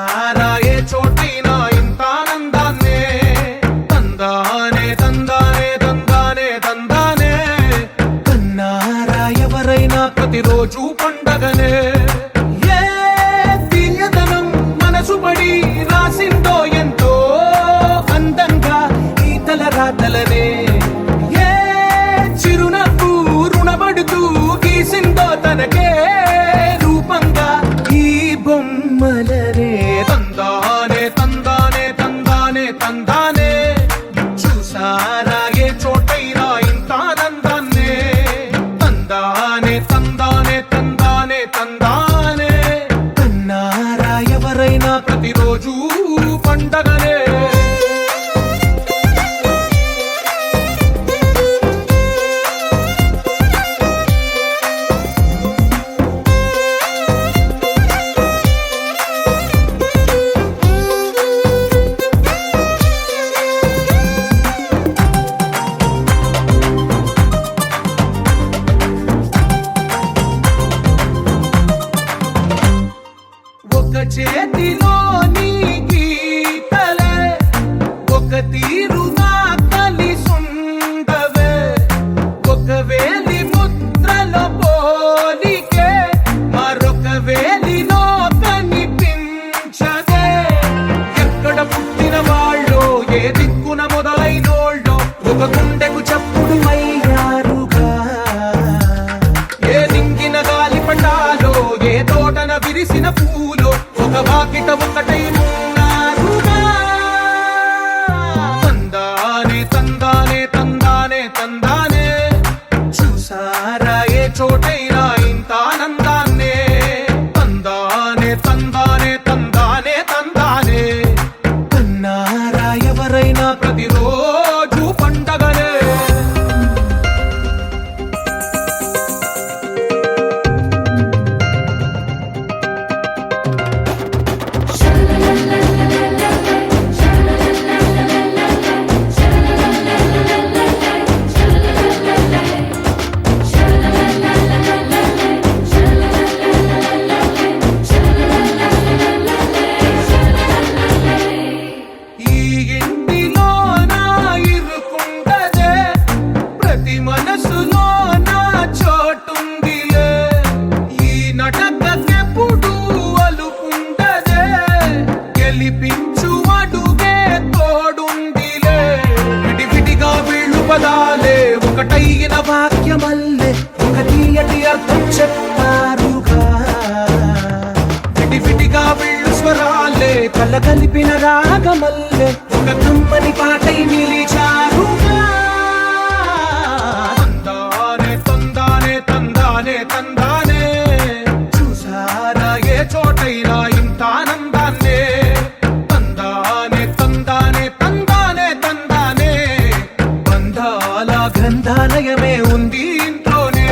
చూసారా ఏ చోటైనా ఇంత ఆనందాన్నే తందానే తందానే తందానే తందానే కన్నారా ఎవరైనా ప్రతిరోజు పండగనే ఏ తీయదనం మనసు పడి రాసిందో ఎంతో అందంగా ఈ తలరాతలనే ఏ చిరునవ్వు రుణపడుతూ గీసిందో తనకే రూపంగా ఈ బొమ్మలనే తందానే తందానే తందానే తందానే చూసారా ఏ చోటైనా ఇంత ఆనందాన్నే తందానే తందానే తందానే తందానే కన్నారా ఎవరైనా ప్రతిరోజు పండగనే ఒక చేతిలో నీ గీతలే ఒక తీరుగా కలిసుండవే ఒక వేలి ముద్రలో పోలికే మరొక వేలిలో కనిపించదే ఎక్కడ పుట్టిన వాళ్ళో ఏ దిక్కున మొదలైనోళ్ళో ఒక గుండెకు చప్పుడు అయ్యారుగా ఏ దింగిన గాలి పటాలో ఏ తోటన విరిసిన పూలో ఒక వాకిట ఒకటై ఉన్నారుగా తందానే తందానే తందానే తందానే చూసారా ఏ చోటైనా ఇంత ఆనందాన్నే తందానే తందానే తందానే తందానే కన్నారా ఎవరైనా ప్రతిరోజు పండగనే ఈ ఇంటిలో నా ఇరుకుండదే ప్రతి మనసులో నా చోటుందిలే ఈ నటకెప్పుడు అలుకుండదే గెలిపించు అడుగే తోడుందిలే విడివిడిగా వీళ్ళు పదాలే ఒకటైన వాక్యమల్లే ఒక తీయటి అర్థం చెప్పారుగా విడివిడిగా వీళ్ళు స్వరాలే కళ్ళ కలిపిన రాగమల్లే ఒక కమ్మని పాటై నిలిచారుగా తందానే తందానే తందానే తందానే చూసారా ఏ చోటైనా ఇంత ఆనందాన్నే తందానే తందానే తందానే తందానే బంధాల గ్రంథాలయమే ఉంది ఇంట్లోనే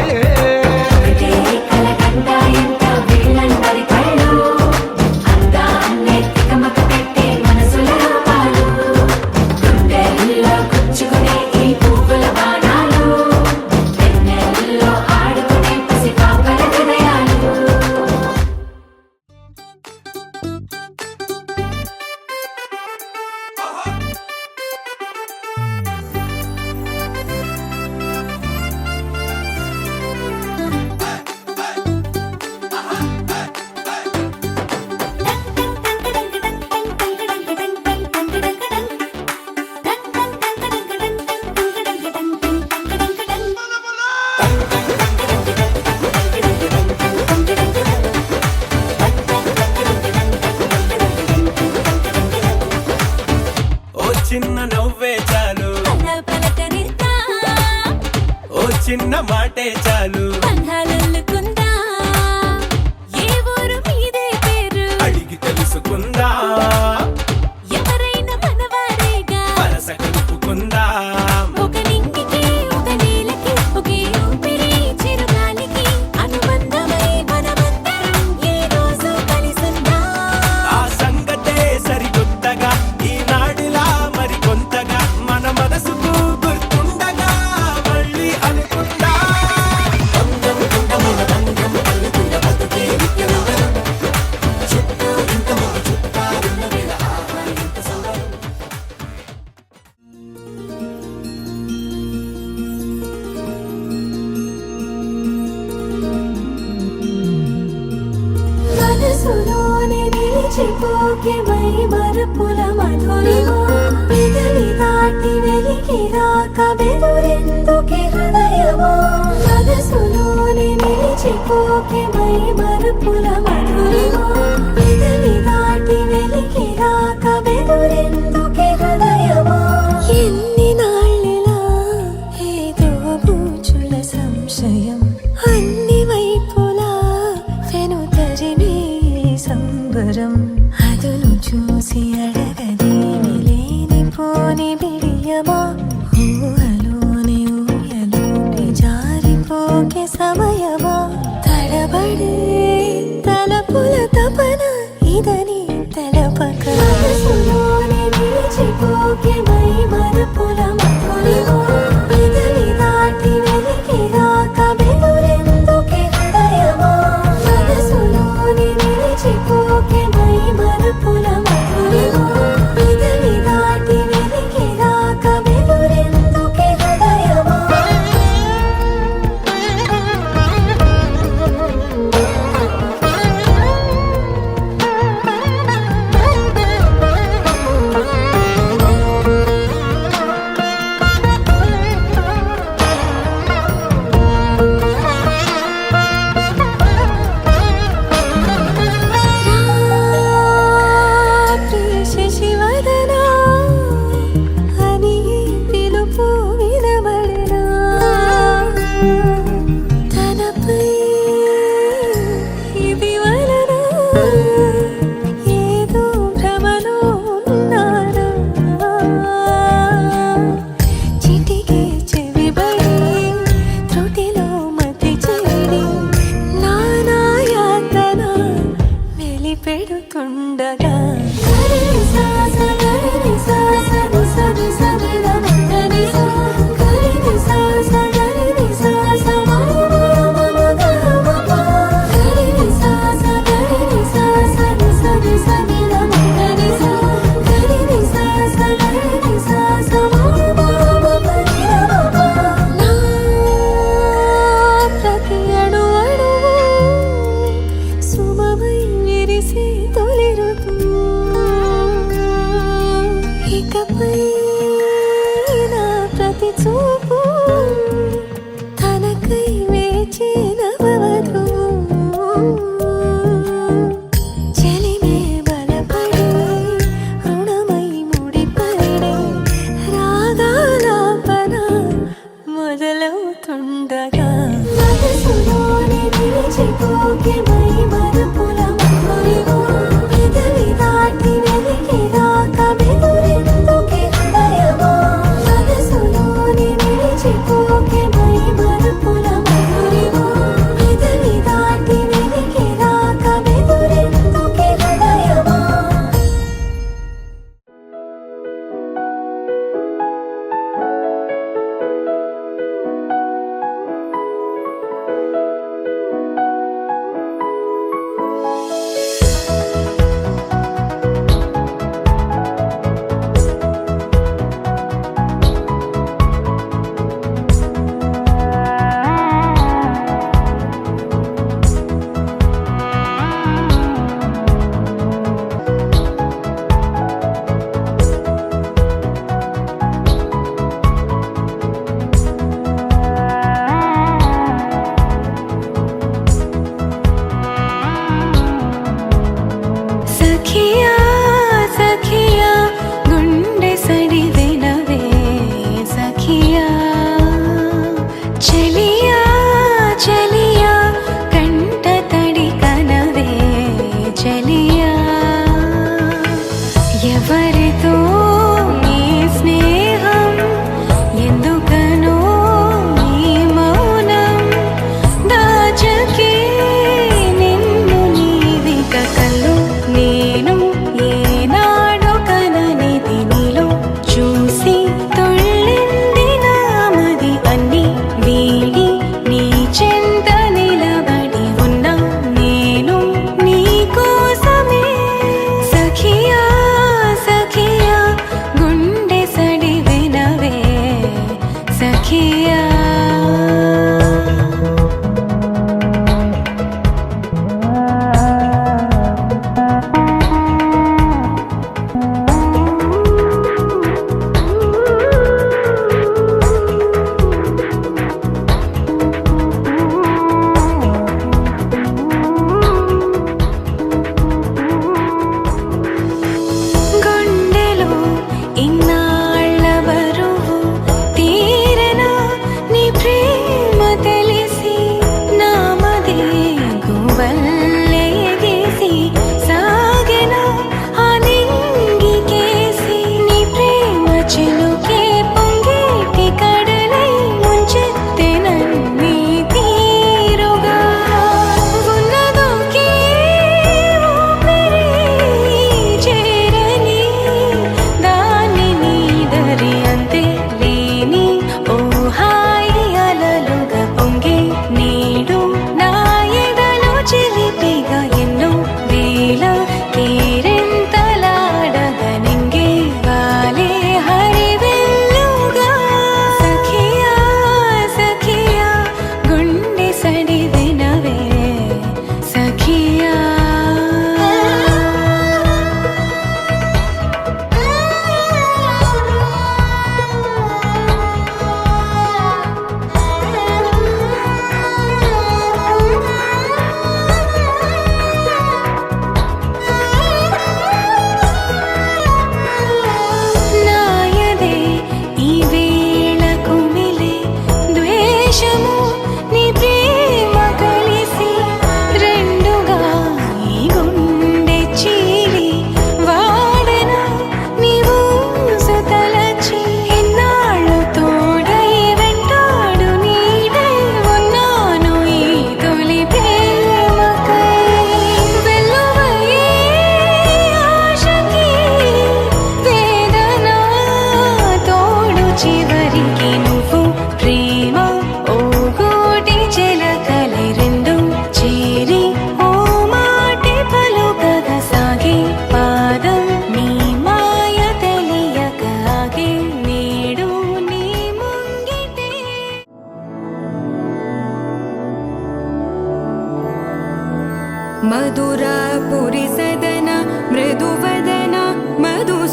చిన్న నవ్వే చాలు ఓ చిన్న మాటే చాలు అడిగి తెలుసుకుందా వరస కలుపుకుందా ఆ సంగతే సరికొత్తగా ఈనాడిలా మరి కొంతగా మన మనసుకు గుర్తుండగా మళ్ళీ అనుకుంటా చుట్టూ ఇంత చుట్టా మై మరపుల మధురిమా పెదవి దాటి వెలికి రాక బెదురెందుకే హృదయమా మనసులోని నిలిచిపోకే మై మరపుల మధురిమా పెదవి దాటి వెలికి రాక బెదురెందుకే హృదయమా ఎన్ని నాళ్ళిలా ఏదో బూచుల సంశయం అన్ని వైపులా వెనుతరిమే సంబరం అదును చూసి అడగదేమి లేనిపోని బిడియమా ఊహలోని ఊయలోకి జారిపోకే సమయమా తడబడే తలపుల తపన ఇదని తెలపక మనసులోని నిలిచిపోకే మై మరపుల మధురిమా పెదవి దాటి వెలికి రాక బెదురెందుకే హృదయమా మనసులోని నిలిచిపోకే మై మరపుల మధురిమా పెదవి దాటి వెలికి రాక బెదురెందుకే హృదయమా శశివదనా అని పిలుపు వినబడినా తనపై ఇది వలన ఏదో భ్రమలో ఉన్నానా చిటికే చెవిబడి త్రుటిలో మతి చెడి నానాయాతన వెలిపెడుతుండగా ప్రతి అణు అణువు సుమమై విరిసే తొలి ఋతువు ఇకపై నా ప్రతి చూపు తనకై వేచి నవవధువు చెలిమే బలపడి రుణమై ముడిపడి రాగాలాపన మొదలవుతుండగా మనసులోని నిలిచిపోకే మై మరపుల మధురిమా పెదవి దాటి వెలికి రాక బెదురెందుకే హృదయమా మనసులోని నిలిచిపోకే మై మరపుల మధురిమా పెదవి దాటి వెలికి రాక బెదురెందుకే హృదయమా సఖియా సఖియా గుండె సడి వినవే సఖియా చెలియా చెలియా కంట తడి కనవే చెలియా ఎవరితో నీ స్నేహం ఎందుకనో నీ మౌనం దాచకే నిన్ను నీవిక కళ్ళు నేను ఏనాడు కననిది నీలో చూసి తొళ్ళింది నామది అన్ని వీడి నీ చెంత నిలబడి ఉన్నా నేను నీ కోసమే సఖియా సఖి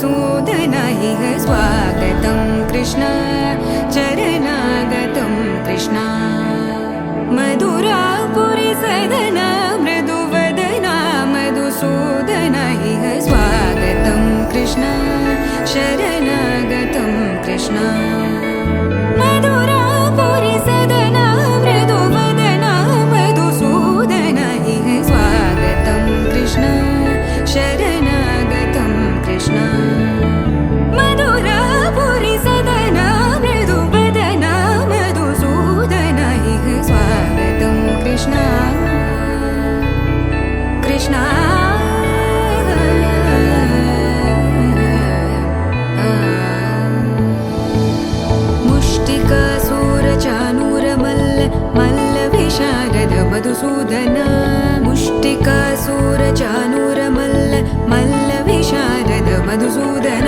मधुसूदन इह स्वागतं कृष्ण चरणागतं कृष्ण मधुरापुरि सदन मृदुवदना मधुसूदन इह स्वागतं कृष्ण शरणागतं कृष्ण मधुरापुरि सदन मृदुवदना मधुसूदन इह स्वागतं कृष्ण शरणागतं कृष्ण मधुरापुरि सदन मृदुवदना मधुसूदन इह स्वागतं कृष्ण कृष्ण मुष्टिकासूरचानूरमल्ल मल्लविशारद मधुसूदन मुष्टिकासूरचानूरमल्ल मल्लविशारद मधुसूदन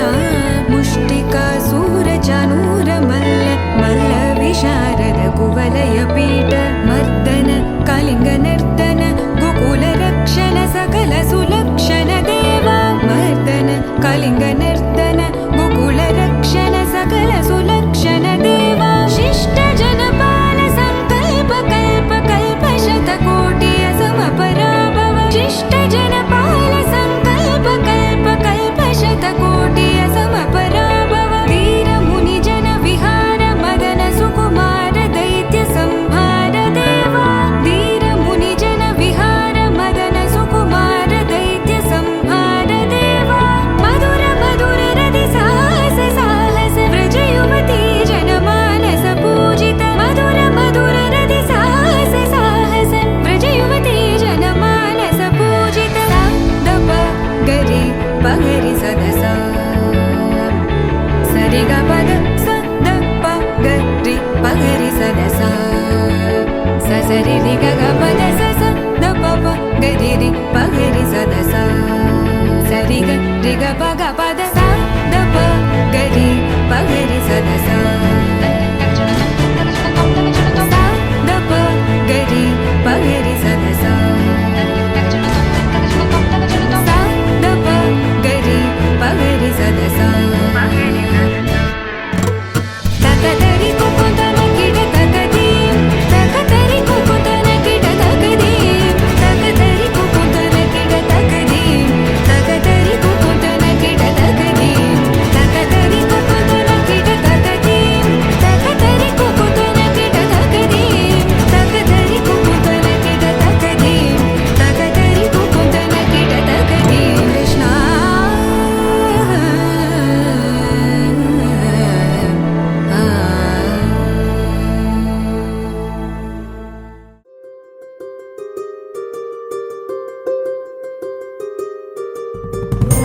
मुष्टिकासूरचानूरमल्ल मल्लविशारद कुवलयपीठ मर्दन कलिङ्गनर्तन गोकुलरक्षण सकल सुलक्षण देवा मर्दन कलिङ्गनर्तन गोकुलरक्षण सकल सुलक्षण देवा शिष्ट जनपाल संकल्प कल्प कल्प शतकोटि असमपराभव शिष्ट जनपाल संकल्प कल्प कल्प शतकोटि असमपराभव वीर मुनि जन विहार मदन सुकुमार दैत्य संहार देवा वीर मुनि जन विहार मदन सुकुमार दैत्य संहार देवा मधुर मधुर रति साहस साहस व्रज युवती जनमानस पूजित मधुर मधुर रति साहस साहस व्रज युवती जनमानस पूजित सा दप गरि पगरि सदस सरि ग पद स द प गरि पगरि सदस स सरि रि ग ग पद स स द प प गरि रि पगरि सदस सरि ग रि ग प ग पद स द प गरि पगरि सदस स द प गरि पगरि सदस स द प गरि पगरि सदस तकदरि कुकुतन किड तकदीं तकदरि कुकुतन किड तकदीं तकदरि कुकुतन किड तकदीं तकदरि कुकुतन किड तकदीं तकदरि कुकुतन किड तकदीं तकदरि कुकुतन किड तकदीं तकदरि कुकुतन किड तकदीं तकदरि कुकुतन किड तकदीं कृष्ण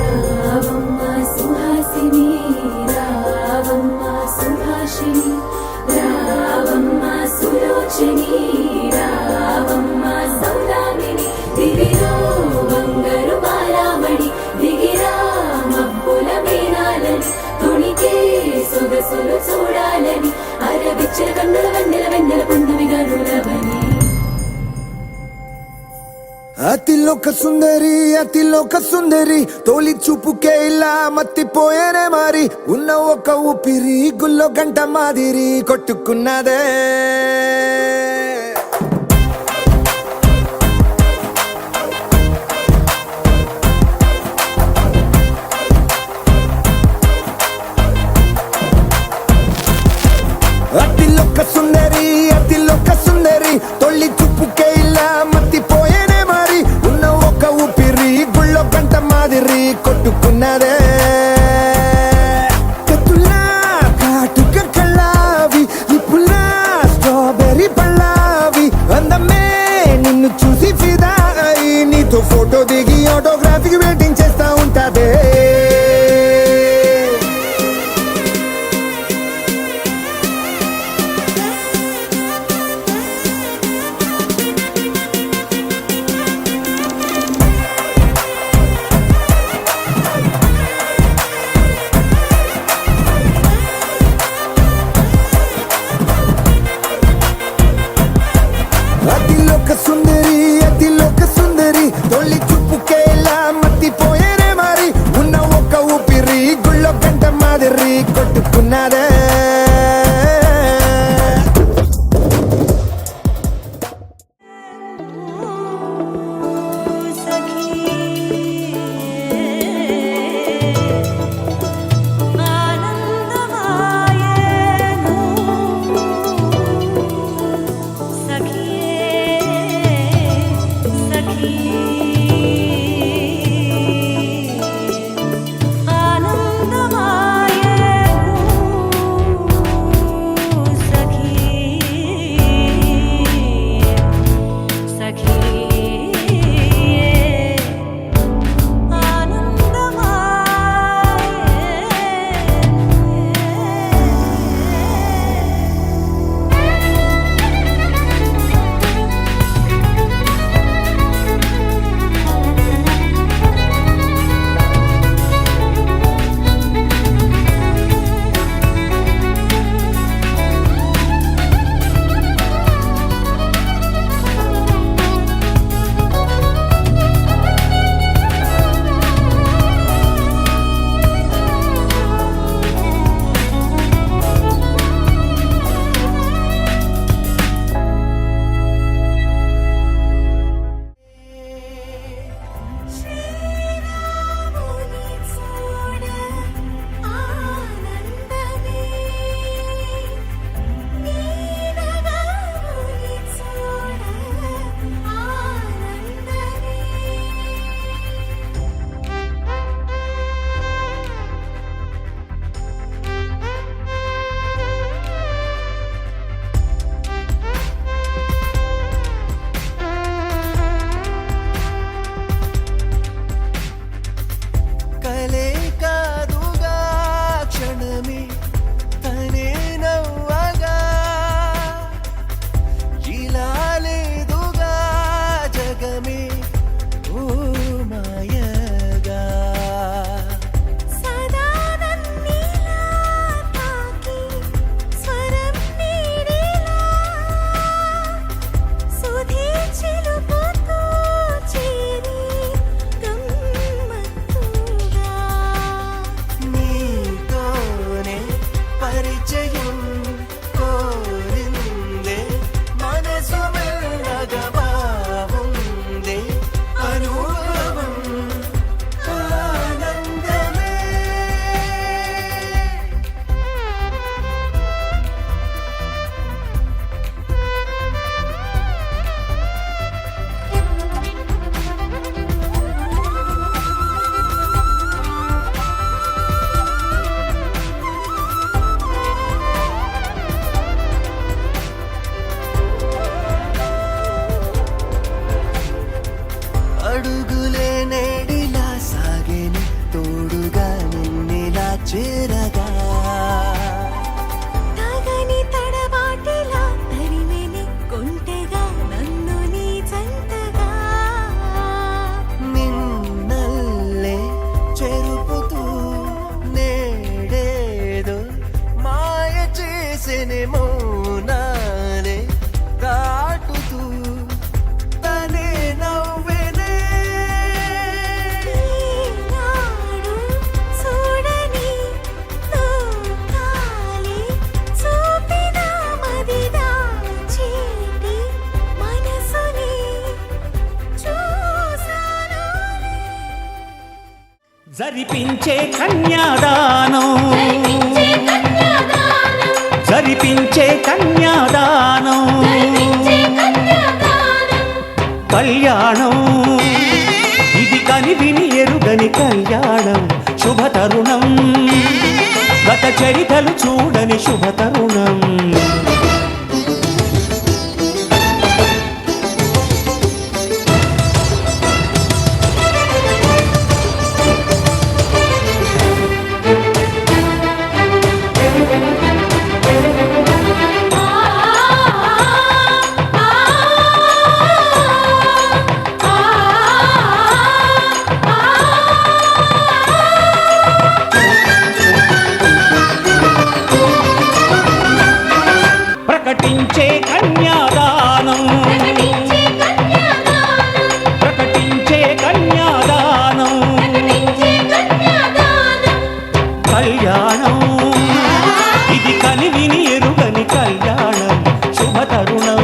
రావమ్మ సుహాసిని రావమ్మ సుభాషిణి రావమ్మ సులోచని రావమ్మ సౌదామిని దివిలో బంగారు బాలామణి దిగిరా మబ్బుల మీనాలని తొణికే సొగసులు చూడాలని అరవిచ్చల కన్నుల వెన్నెల వెన్నెల పున్నమిగా నులవని అతిలోక సుందరి తోలి చూపుకే ఇలా మత్తిపోయేనే మారి ఉన్న ఒక ఊపిరి గుల్లో గంట మాదిరి కొట్టుకున్నదే అతిలోక సుందరి తొలి చూపుకే ఇలా మత్తిపోయేనే మారి ఉన్న ఒక ఊపిరి గుళ్ళో గంట మాదిరి కొట్టుకున్నదే కత్తులా కాటుక కళ్ళావి ఇప్పులా స్ట్రాబెర్రీ పళ్ళావి అందమే నిన్ను చూసి ఫిదా అయి నీతో ఫోటో దిగి ఆటోగ్రాఫీకి వెయిటింగ్ చేస్తా ఉంటాదే అతిలోక సుందరి తొలి చూపుకే ఇలా మత్తిపో చేరగా తాగని తడబాటిలా తరిమెని కొంటెగా నన్ను నీ జంటగా నిన్నల్లే చెరుపుతూ నేడేదో మాయ చేసేనే మౌనాలే దాటుతూ తనే నవ్వెనే ఈనాడు చూడని లోకాలే చూపిన మదిదా చీటి మనసుని చూసానాలే జరిపించే కన్యాదానం జరిపించే కన్యాదానం కళ్యాణం ఇది కని విని ఎరుగని కళ్యాణం శుభతరుణం గత చరితలు చూడని శుభతరుణం ప్రకటించే కన్యాదానం ప్రకటించే కన్యాదానం కళ్యాణం ఇది కని విని ఎరుగని కళ్యాణం శుభతరుణం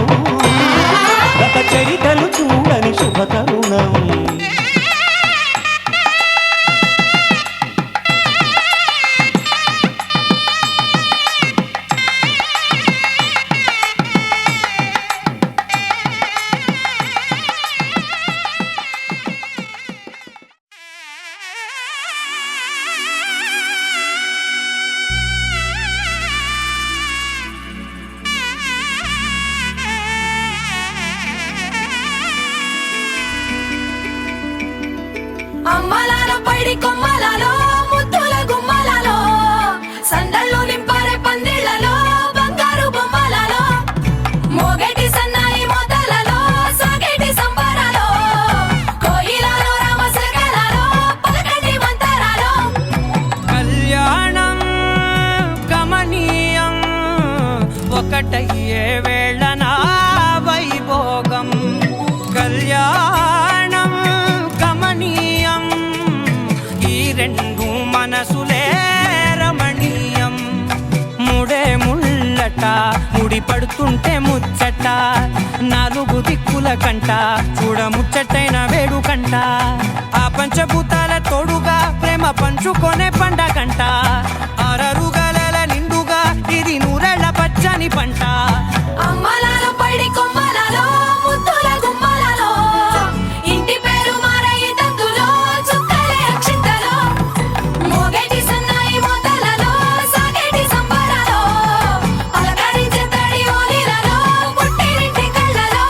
గత చరితలు చూడని శుభతరుణం అమ్మలాలో పడి కొమ్మలలో ముద్దుల గుమ్మలలో సందళ్ళు నింపారే పందిళ్లలో బంగారు బొమ్మలలో మోగేటి సన్నాయి మోతలలో సాగేటి సంబరాలో కోయిలలో రామసగలలో పలకటి మంతరాలో కళ్యాణం గమనీయం ఒకటయ్యే వేళ నా వైభోగం కళ్యాణం గమనీయం ఈ రెండు మనసులే రమణీయం ముడే ముళ్ళట ముడి పడుతుంటే ముచ్చట నాలుగు దిక్కుల కంట చూడ ముచ్చటైన వేడుకంట ఆ పంచభూతాల తోడుగా ప్రేమ పంచుకొనే పండగంట ఆరరుగల నిండుగా ఇది నూరెళ్ళ పచ్చని పంట అమ్మలాలో పడి కొమ్మలలో ముద్దుల గుమ్మలలో ఇంటి పేరు మారయ్య తందులో చుక్కలే అక్షింతలో మోగేటి సన్నాయి మోతలలో సాగేటి సంబరాలో పలకరించే తడి ఓలిలలో పుట్టినింటి కళ్ళలో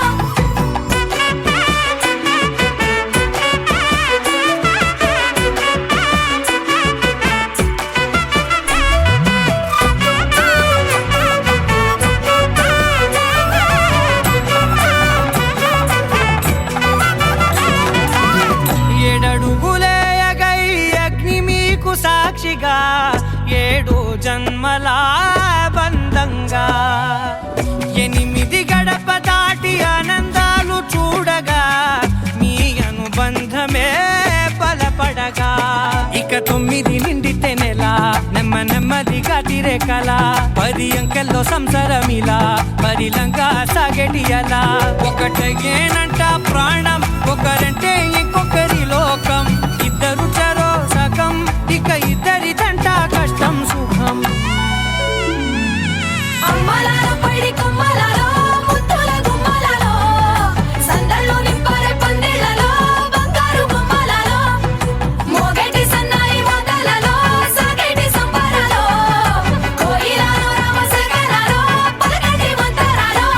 ఏడడుగులేయగై అగ్ని మీకు సాక్షిగా 7 జన్మల బంధంగా 8 గడప దాటి ఆనందాలు చూడగా మీ అనుబంధమే బలపడగా ఇక 9 నిండితే నెల నెమ్మదిగా తిరే కల 10 అంకెల్లో సంసారమిలా పరిలంగా సాగేటి అలా ఒకటేనంట ప్రాణం ఒకరంటే ఇంకొకరి లోకం ఇద్దరు చరో సగం ఇక ఇద్దరి తంట కష్టం సుఖం అమ్మలాలో పడి కొమ్మలలో ముద్దుల గుమ్మలలో సందళ్ళు నింపారే పందిళ్లలో బంగారు బొమ్మలలో మోగేటి సన్నాయి మోతలలో సాగేటి సంబరాలో కోయిలలో రామసగలలో పలకటి మంతరాలో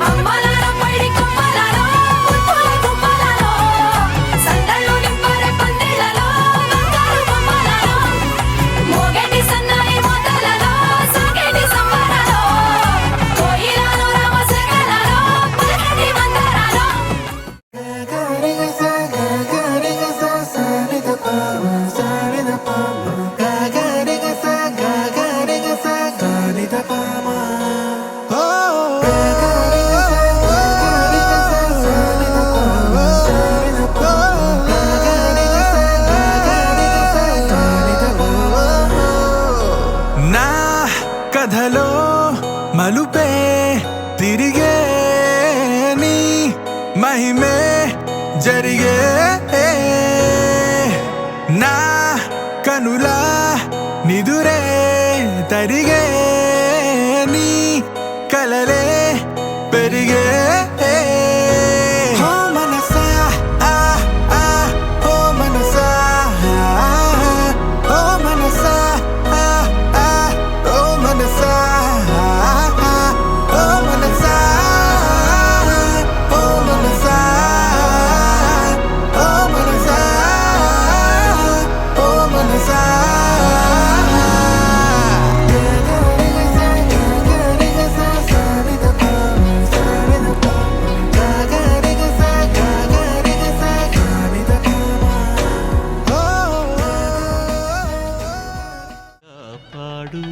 అమ్మలాలో పడి కొమ్మలలో ముద్దుల గుమ్మలలో సందళ్ళు నింపారే పందిళ్లలో బంగారు బొమ్మలలో కథలో మలుపే తిరిగే నీ మహిమే జరిగే నా కనులా నిదురే తరిగే నీ కలలే పెరిగే ఓ మనసా ఆ ఆ ఓ మనసా ఓ మనసా ఆ ఆ ఓ మనసా ఓ మనసా ఓ మనసా ఓ మనసా ఓ మనసా కాపాడు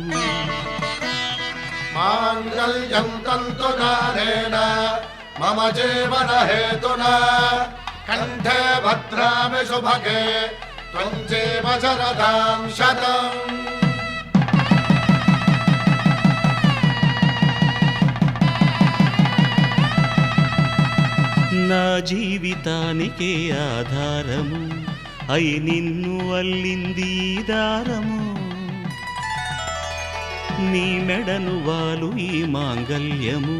మాంగళ్యం తంతునానేన మమ జీవన హేతునా కంఠే భద్రామి శుభగే త్వం జీవ శరదాం శతం. నా జీవితానికే ఆధారము అయి నిన్ను అల్లింది ఈ దారము నీ మెడను వాలు ఈ మాంగల్యము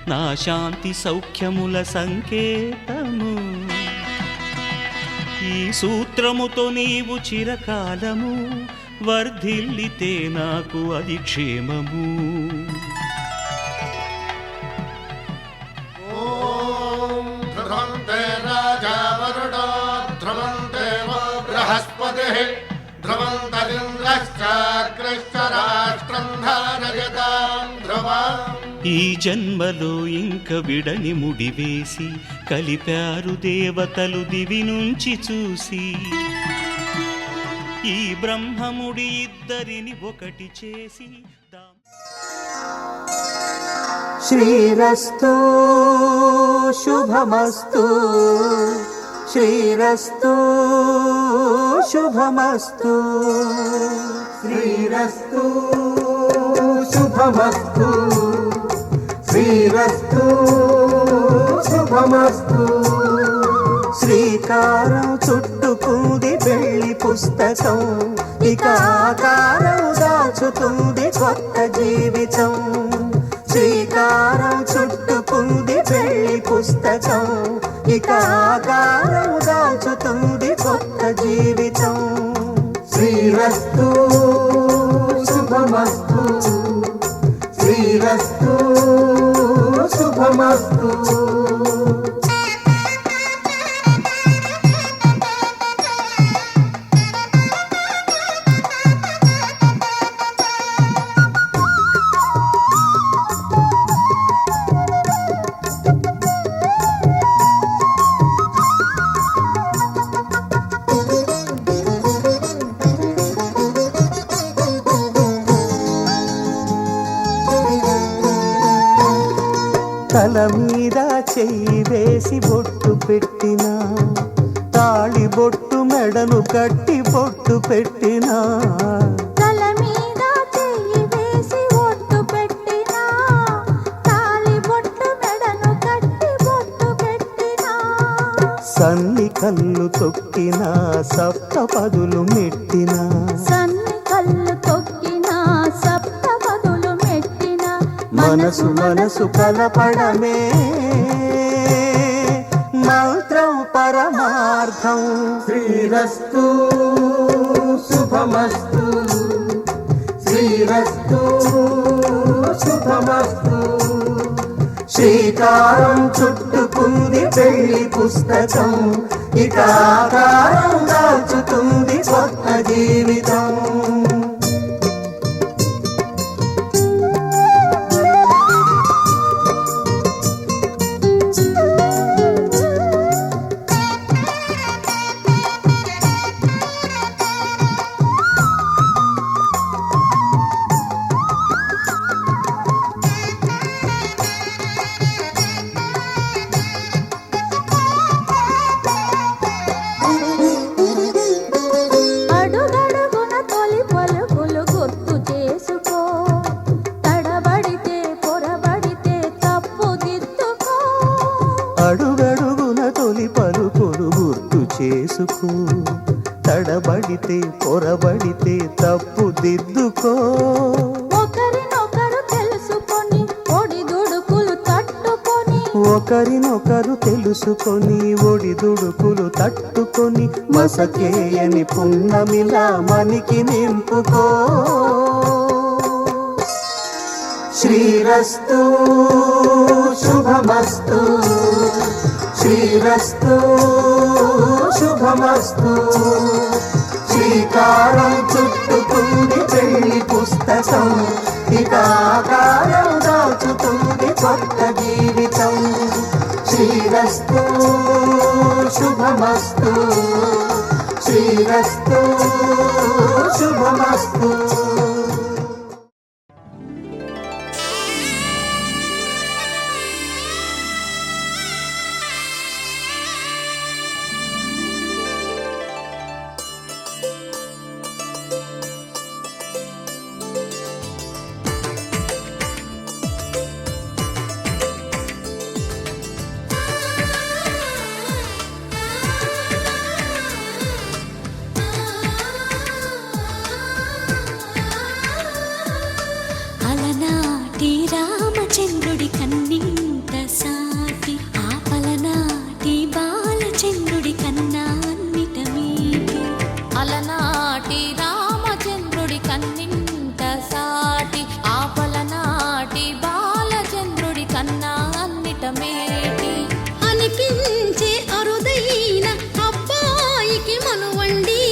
నా శాంతి సౌఖ్యముల సంకేతము ఈ సూత్రముతో నీవు చిరకాలము వర్ధిల్లితే నాకు అది క్షేమము ఓం ధ్రువంతే రాజా వరుణో ధ్రువంతే వో బృహస్పతిః ధ్రువంతరింద్రశ్చాగ్రశ్చ రాష్ట్రం ధారయతాం ధ్రువం. ఈ జన్మలో ఇంక విడని ముడివేసి కలిపారు దేవతలు దివి నుంచి చూసి ఈ బ్రహ్మముడి ఇద్దరిని ఒకటి చేసి శ్రీరస్తు శుభమస్తు శ్రీరస్తు శుభమస్తు శ్రీరస్తు శుభమస్తు శ్రీరస్తు శుభమస్తు శ్రీకారం చుట్టుకుంది వెళ్ళి పుస్తకం ఇక ఆకారం దాచుతుంది కొత్త జీవితం శ్రీకారం చుట్టుకుంది వెళ్ళి పుస్తకం ఇక ఆకారం దాచుతుంది కొత్త జీవితం శ్రీరస్తు శుభమస్తు శ్రీరస్తు శుభమస్తు తల మీద చెయ్యి వేసి బొట్టు పెట్టినా తాళి బొట్టు మెడను కట్టి బొట్టు పెట్టినా తల మీద చెయ్యి వేసి ఒట్టు పెట్టినా తాళి బొట్టు మెడను కట్టి బొట్టు పెట్టినా సన్ని కళ్ళు తొక్కినా సప్త పదులు మెట్టినా సన్ని కళ్ళు తొక్కినా సప్త పదులు మెట్టినా మనసు మనసు కలపడమే మంత్రం పరమార్థం శ్రీరస్తు శుభమస్తు శ్రీరస్తు శుభమస్తు శ్రీకారం చుట్టుకుంది పెళ్లి పుస్తకం ఇక ఆకారం దాచుతుంది కొత్త జీవితం అడుగడుగున పొరబడితే పొరబడితే తప్పు దిద్దుకో. ఒకరినొకరు తెలుసుకొని ఒడిదుడుకులు తట్టుకొని ఒకరినొకరు తెలుసుకొని ఒడిదుడుకులు తట్టుకొని మసకేయని పున్నమిలా మనికి నింపుకో. శ్రీరస్తు శుభమస్తు శ్రీరస్తు శుభమస్తు. శ్రీకారం చుట్టుకుంది పెళ్లి పుస్తకం, ఇక ఆకారం దాచుతుంది కొత్త జీవితం. శ్రీరస్తు శుభమస్తు శ్రీరస్తు శుభమస్తు. అలనాటి రామచంద్రుడి కన్నింత సాటి ఆపలనాటి బాలచంద్రుడి కన్నా అన్నిట మీటి. అలనాటి రామచంద్రుడి కన్నింత సాటి ఆపలనాటి బాలచంద్రుడి కన్నా అన్నిట మేటి. అనిపించే అరుదైన అబ్బాయికి మనువండి.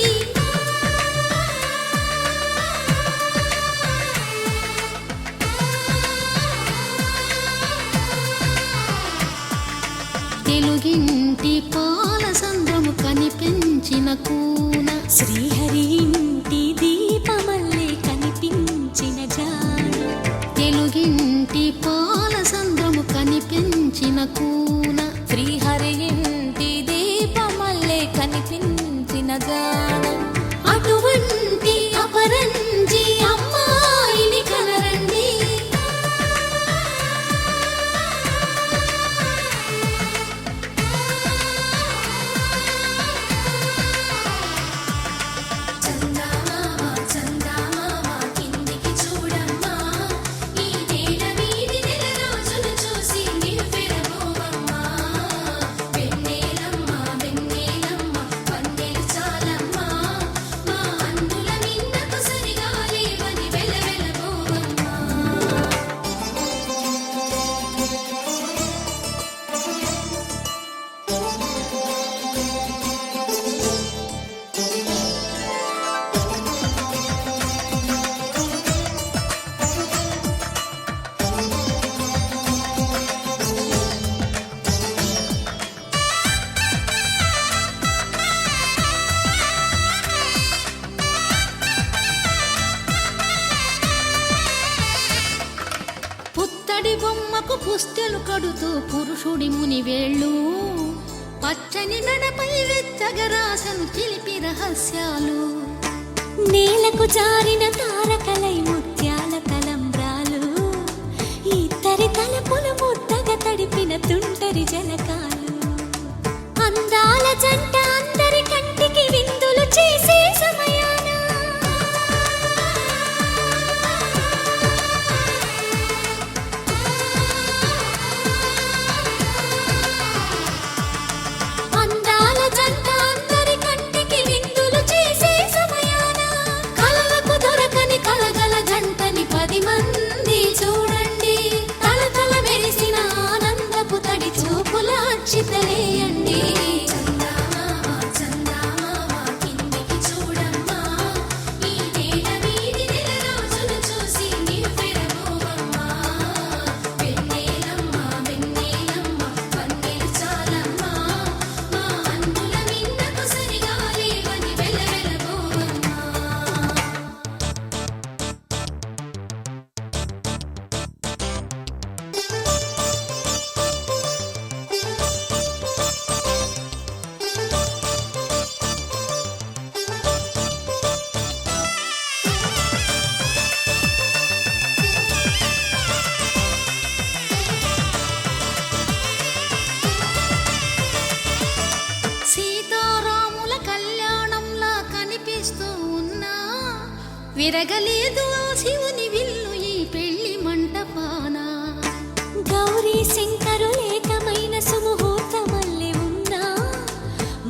తెలుగింటి పాల సంద్రము కనిపించిన కూన శ్రీహరి ఇంటి దీపమల్లే కనిపించిన జాన. తెలుగింటి పాల సంద్రము కనిపించిన కూన శ్రీహరి ఇంటి దీపమల్లే కనిపించిన గానం. అటువంటి అపరంజి అమ్మాయిని కనరండి. చందమామ చందమామ కిందికి చూడమ్మా, ఈ నేల మీది నెల రోజులు చూసి నివ్వెరబోవమ్మా. వెన్నెలమ్మ వెన్నెలమ్మ వన్నెలు చాలమ్మా, మా అందుల నిన్నకు సరిగా లేవని వెలవెలబోవమ్మా. పుత్తడి బొమ్మకు పుస్తెలు కడుతూ పురుషుడి ముని వేళ్ళు, పచ్చని నడపై వెచ్చగరాసను చిలిపి రహస్యాలు. నేలకు జారిన తారకలై ముత్యాల తలంబ్రాలు, ఇద్దరి తలపులు ముద్దగా తడిపిన తుంటరి జలకాలు. అందాల జంట అందరి కంటికి విందులు చేసే సమయాన అందాల జంట అందరి కంటికి విందులు చేసే సమయాన కలలకు దొరకని కలగల జంటని 10 మంది చూడండి. తలతల మెరిసిన ఆనందపు తడి చూపుల అక్షితలేయండి. చందమామ విరగలేదు ఆ శివుని విల్లు ఈ పెళ్లి మంటపాన. గౌరీ శంకరు ఏకమైన సుముహూర్తమల్లె ఉన్నా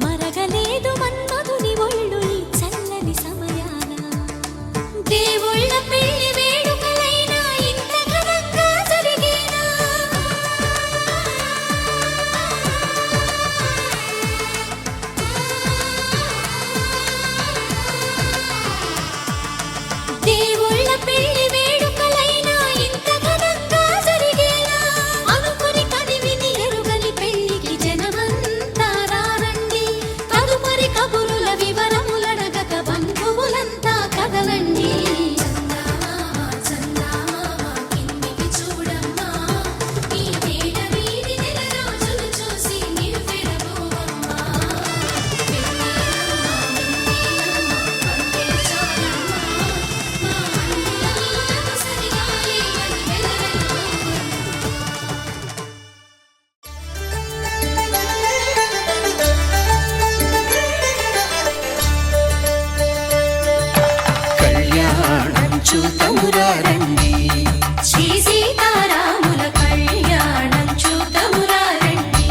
మరగలేదు మన్మధుని ఒళ్ళు ఈ చల్లని సమయాన. దేవుళ్ళ పెళ్లి వేడుకలైనా ఇంత ఘనంగా జరిగేనా? దేవుళ్ళ పెళ్లి వేడుకలైనా ఇంత ఘనంగా జరిగేనా? అనుకుని కనివిని ఎరుగని పెళ్లికి జనమంతా రారండి. తదుపరి కబురుల వివరములడగక బంధువులంతా కదలండి. చందమామ కిందికి చూడమ్మా, ఈ వేడ వీడి నెల రోజులు చూసి నివ్వెరపోవమ్మా. కళ్యాణం చూతమురారండి, శ్రీ సీతారాముల కళ్యాణం చూతమురారండి.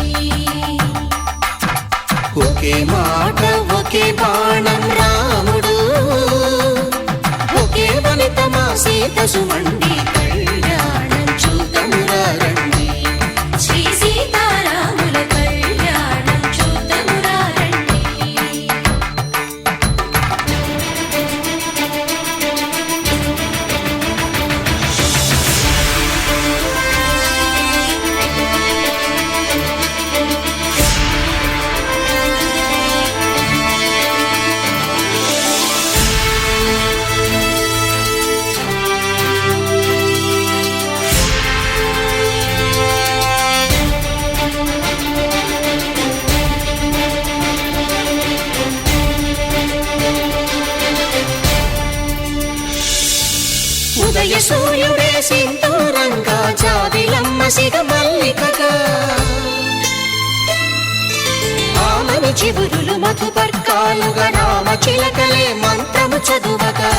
ఒకే మాట ఒకే బాణం రాముడు, ఒకే వనిత మా సీత సుమండి. కళ్యాణం చూతమురారండి, శ్రీ సీతారాముల కళ్యాణం చూతమురారండి. ఉదయ సూర్యుడే సింధూరంగా, జాబిలమ్మ సిగ మల్లికగా, ఆమని చివురులు మధుపర్కాలుగా, రామ చిలకలే మంత్రము చదువగా,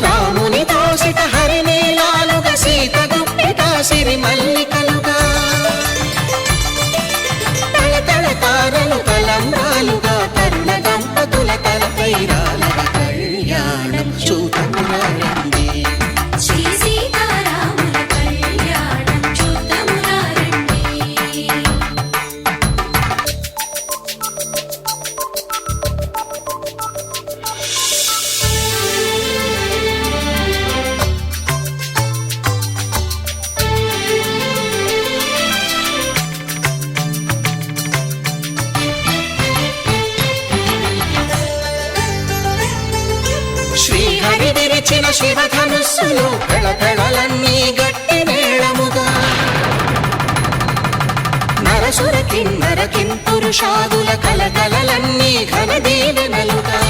రాముని దోసిట హరినీలాలుగా, సీత గుప్పిట సిరి మల్లికలుగా, తళతళ తారలు తలంబ్రాలుగా, తరుణ దంపతుల తలపైరాలగా. కళ్యాణం చూతమురారండి, శ్రీ సీతారాముల కళ్యాణం చూతమురారండి. శ్రీహరి విరిచిన శివధనుస్సులు పెళపెళలన్నీ గట్టి మేళముగా, నరసుర కిన్నర కింపురుషాదుల కలకలలన్నీ ఘన దీవెనలుగా,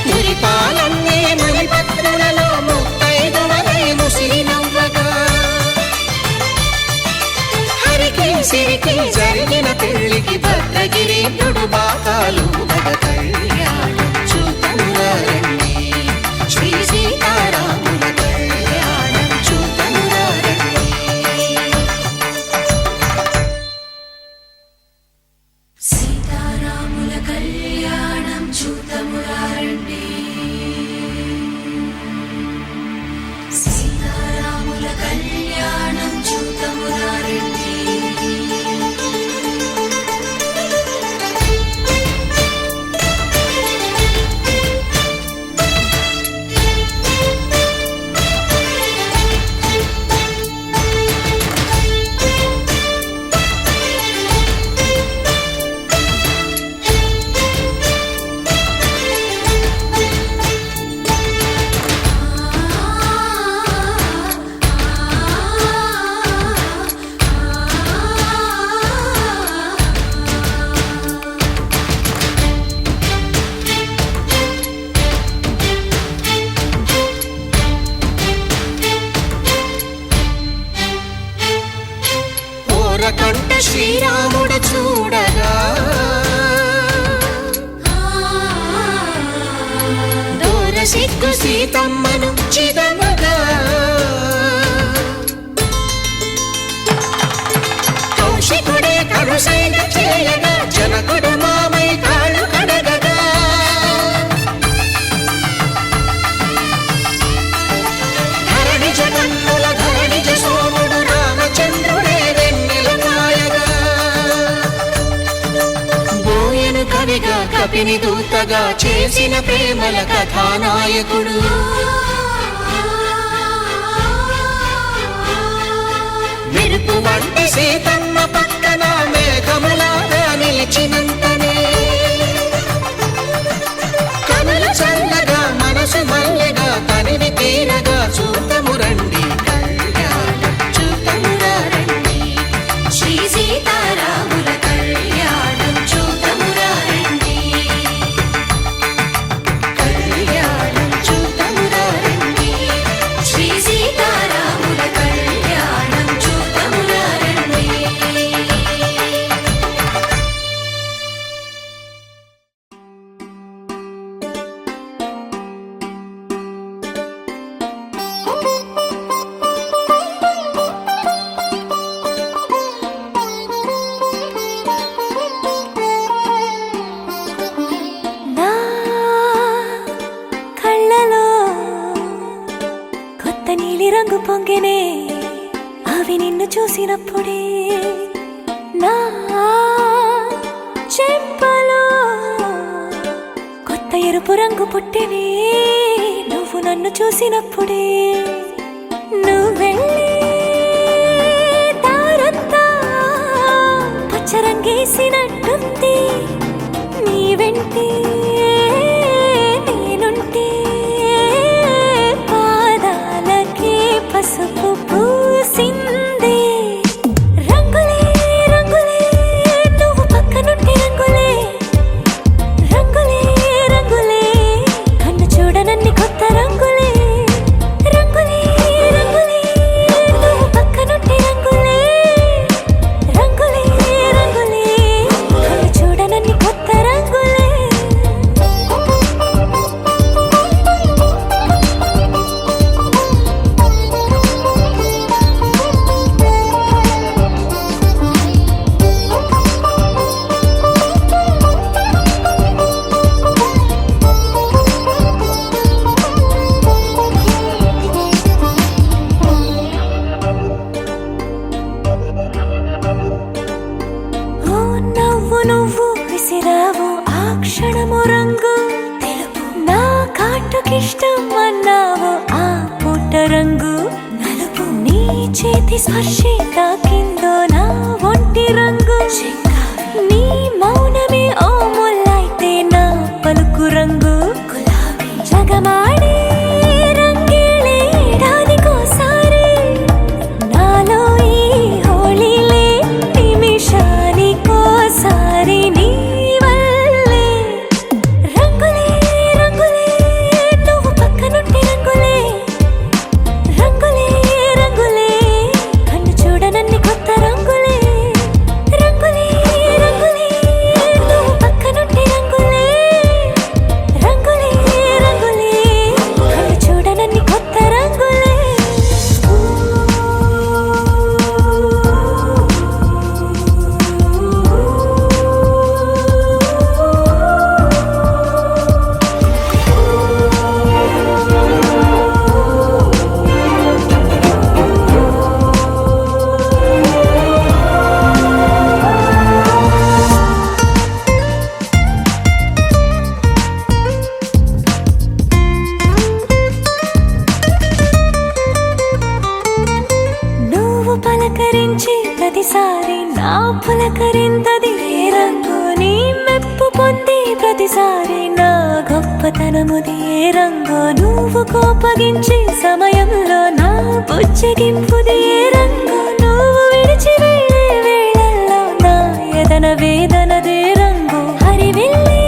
మురిపాలన్నీ మణిపత్రులలో ముత్తైదువలై ముసిరి నవ్వగా, హరికి సిరికి జరిగిన పెళ్లికి భద్రగిరీంద్రుడు బాకాలు మగ. కళ్యాణం చూతమురారండి, శ్రీ సీతారాముల కళ్యాణం చూతమురారండి. సీతారాముల కళ్యాణం చూతమురారండి. సీతారాముల కళ్యాణం చూతమురారండి. సిగ్గు సీతమ్మను చిదమగా కౌశికుడే కరుసైన చేయగా జనకుడు మామై కాళ్ళు కడగగా ధరణి జగన్నుల ధరణిజ సోముడు రామచంద్రుడే వెన్నెల నాయగా బోయను కవిగా కపిని దూతగా చేసిన ప్రేమల కథానాయకుడు మెరుపు వంటి సీతమ్మ పక్కన మేఘములాగా నిలిచినంతనే కనులు చల్లగా మనసు మల్లెగా తనివి తీరగా చూతము రండి కళ్యాణం చూతమురా రండి శ్రీ సీతారాముల కళ్యాణం చూతమురా రండి కళ్యాణం చూతమురా రండి శ్రీ సీతారాముల కళ్యాణం చూతమురా రండి నా కళ్ళలో కొత్త నీలి రంగు పొంగెనే అవి నిన్ను చూసినప్పుడే నా చెంపలో కొత్త ఎరుపు రంగు పుట్టెనే నువ్వు నన్ను చూసినప్పుడే నువ్వు వెళ్ళే దారంతా పచ్చరంగేసినట్టుంది నీ వెంటే నేనుంటే పాదాలకే పసుపు పూసిందే రంగులే రంగులే నువ్వు పక్కనుంటే రంగులే రంగులే రంగులే కన్ను చూడనన్ని కొత్త రంగులే రంగులే రంగులే నువ్వు పక్కనుంటే రంగులే రంగులే రంగులే కన్ను చూడనన్ని కొత్త రంగులే ఓ నవ్వు నువ్వు విసిరావు ఆ క్షణము రంగు తెలుపు నా కాటుకిష్టం అన్నావు ఆ పుట్ట రంగు నలుపు నీ చేతి స్పర్శే తాకిందో నా ఒంటి రంగు నీ మౌనమే ఓ ముల్లైతే నా పలుకు రంగు గులాబీ జగమాడే రంగేళే ఏడాదికోసారి నాలో ఈ హోళీలే నిమిషానికోసారి నీ వల్లే రంగులే రంగులే నువ్వు పక్కనుంటే రంగులే రంగులే రంగులే కన్ను చూడనన్ని కొత్త రంగులే రంగులే రంగులే నువ్వు పక్కనుంటే రంగులే రంగులే రంగులే కన్ను చూడనన్ని కొత్త రంగులే నువ్వు పలకరించి ప్రతిసారి నా పులకరింతది ఏ రంగు నీ మెప్పు పొంది ప్రతిసారి నా గొప్పతనముది ఏ రంగు నువ్వు కోపగించి సమయంలో నా బుజ్జగింపుది ఏ రంగు నువ్వు విడిచి వెళ్ళే వేళల్లో నా ఎదన వేదనదే రంగు హరివిల్లే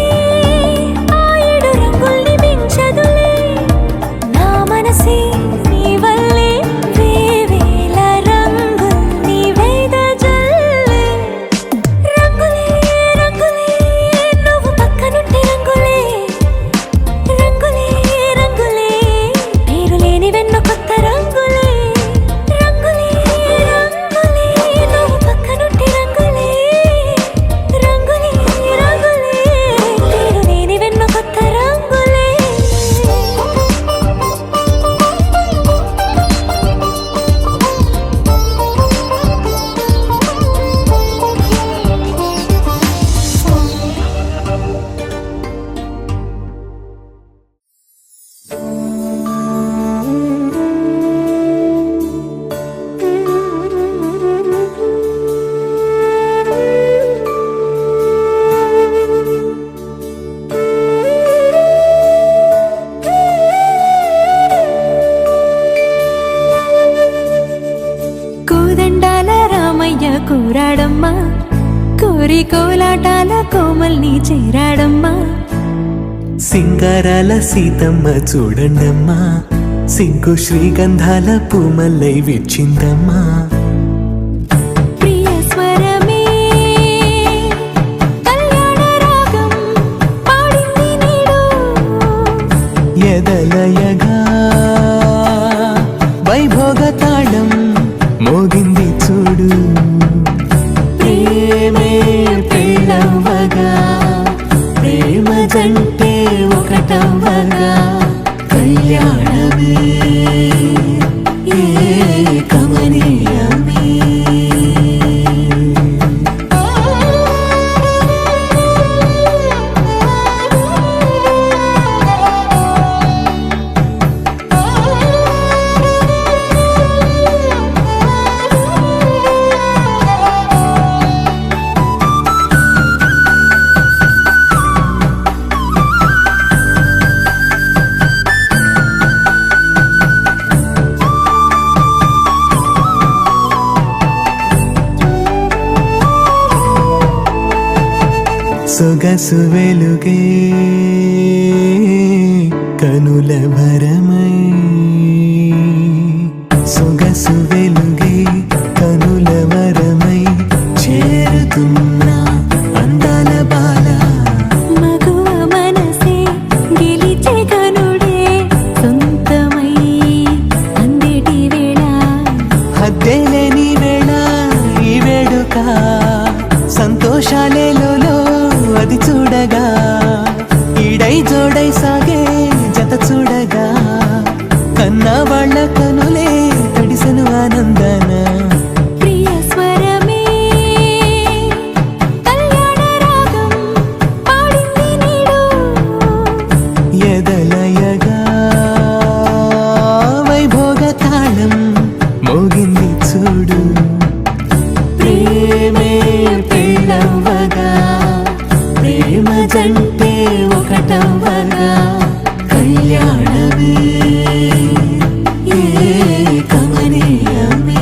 ఆ ఏడు రంగుల్ని మించదులే నా మనసే నీ వల్లే వేవేల రంగుల్ని వెదజల్లే రంగులే రంగులే నువ్వు పక్కనుంటే రంగులే రంగులే చేరాడమ్మా కోరి కోలాటాల కోమల్ని చేరాడమ్మా సింగారాల సీతమ్మ చూడండమ్మా సింకు శ్రీగంధాల పూమల్లై విచ్చిందమ్మా ప్రియ స్వరమే కళ్యాణ రాగం పాడింది నేడు ఎదలయగా వైభోగ తాళం మోగింది చూడు ప్రేమే పెళ్ళవగా ప్రేమ జంటే ఒకటవగా కళ్యాణమే కమనీయమే సొగసు వెలుగే కనుల భరమై సొగసు వెలుగే కనుల వరమై చేరుతున్న అందాల బాల మగువ మనసే గెలిచే కనుడే సొంతమై అందేటి వేళ హద్దేలేని వేళ ఈ వేడుక సంతోషాలేలో అది చూడగా ఈడై జోడై సాగే జత చూడగా కన్నా వాళ్ళ కనులే తడిసెను ఆనందన ప్రియ స్వరమే కళ్యాణ రాగం పాడింది నేడు ఎదలయగా వైభోగ తాళం మోగింది చూడు ప్రేమే పెళ్ళవగా ప్రేమ జంటే ఒకటవగా కళ్యాణమే కమనీయమే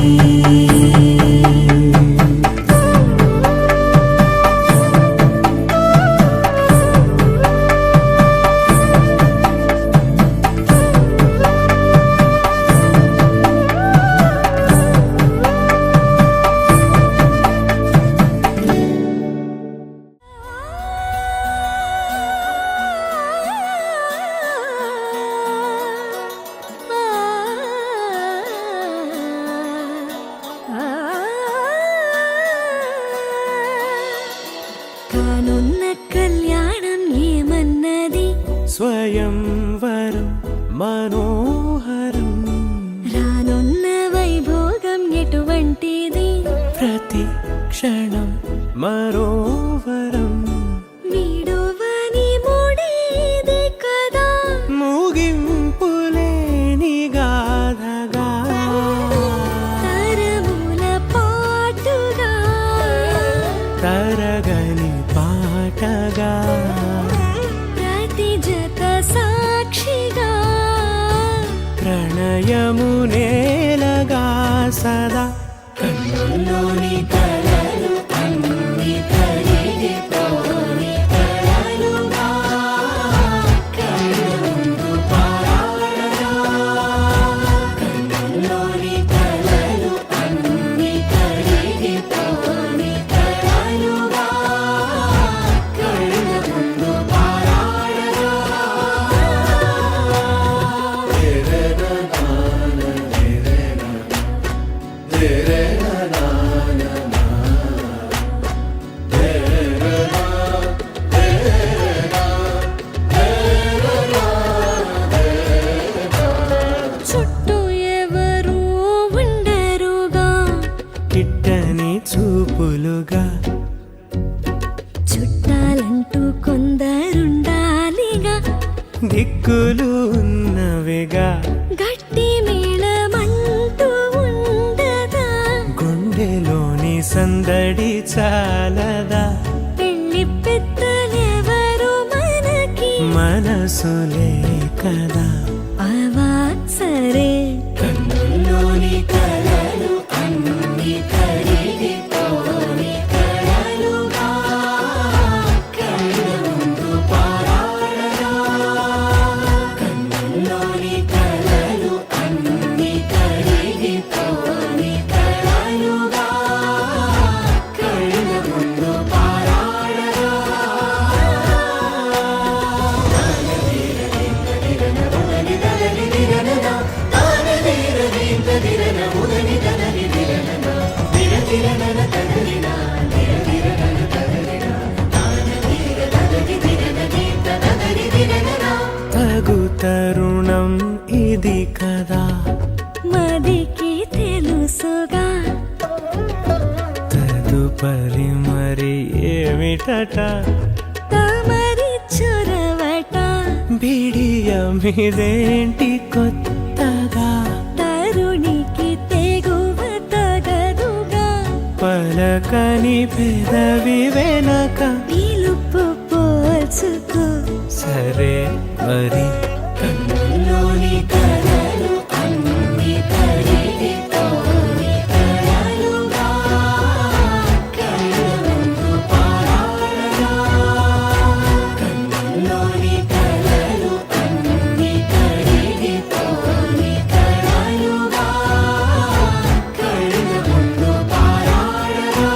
కానున్న కళ్యాణం ఏమన్నది స్వయంవరం మనోహరం రానున్న వైభోగం ఎటువంటిది ప్రతి క్షణం మరోవరం వీడువని ముడిది కదా ముగింపులేని గాథగా తరముల పాటుగా తరగని పాటగా ప్రతి జత సాక్షిగా ప్రణయము నేలగా సదా కన్నుల్లోని కలలు అన్ని కరిగిపోని కలలుగా కళ్ళముందు పారాడగా కన్నుల్లోని కలలు అన్ని కరిగిపోని కలలుగా కళ్ళముందు పారాడగా చుట్టూ ఎవరు ఉండరుగా కిట్టని చూపులుగా చుట్టాలంటూ కొందరుండాలిగా దిక్కులు ఉన్నవిగా గట్టి మేళమంటూ ఉండదా గుండెలోని సందడి చాలదా పెళ్లి పెద్దలెవరు మనకి మనసులే కదా అవా సరే కన్నుల్లోని కలలు అన్ని కరిగిపోని ఏటట తమరి చొరవట బిడియమిదేంటి కొత్తగా తరుణికి తెగువ తగదుగా పలకని పెదవి వెనక పిలుపు పోల్చుకో సరే మరి కన్నులోని కలలు అన్ని కరిగితోని కలలుగా కళ్ళ ముందు పారాడగా కన్నులోని కలలు అన్ని కరిగితోని కలలుగా కళ్ళ ముందు పారాడగా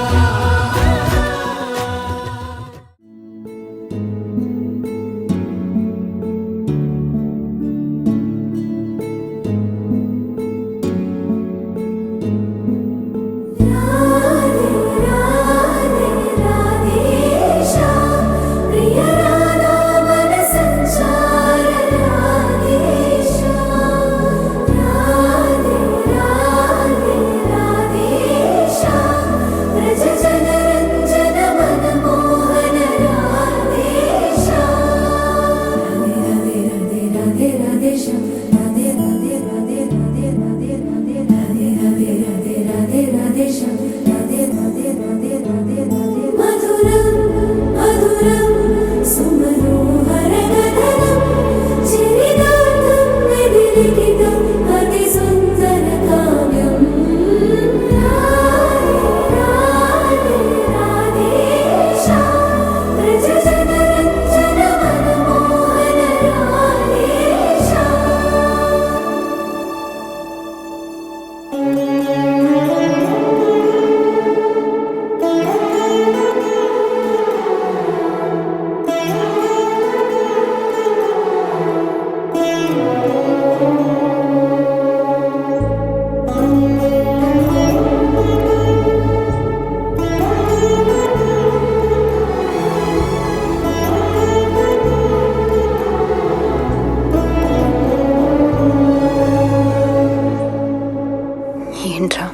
ఏంట్రా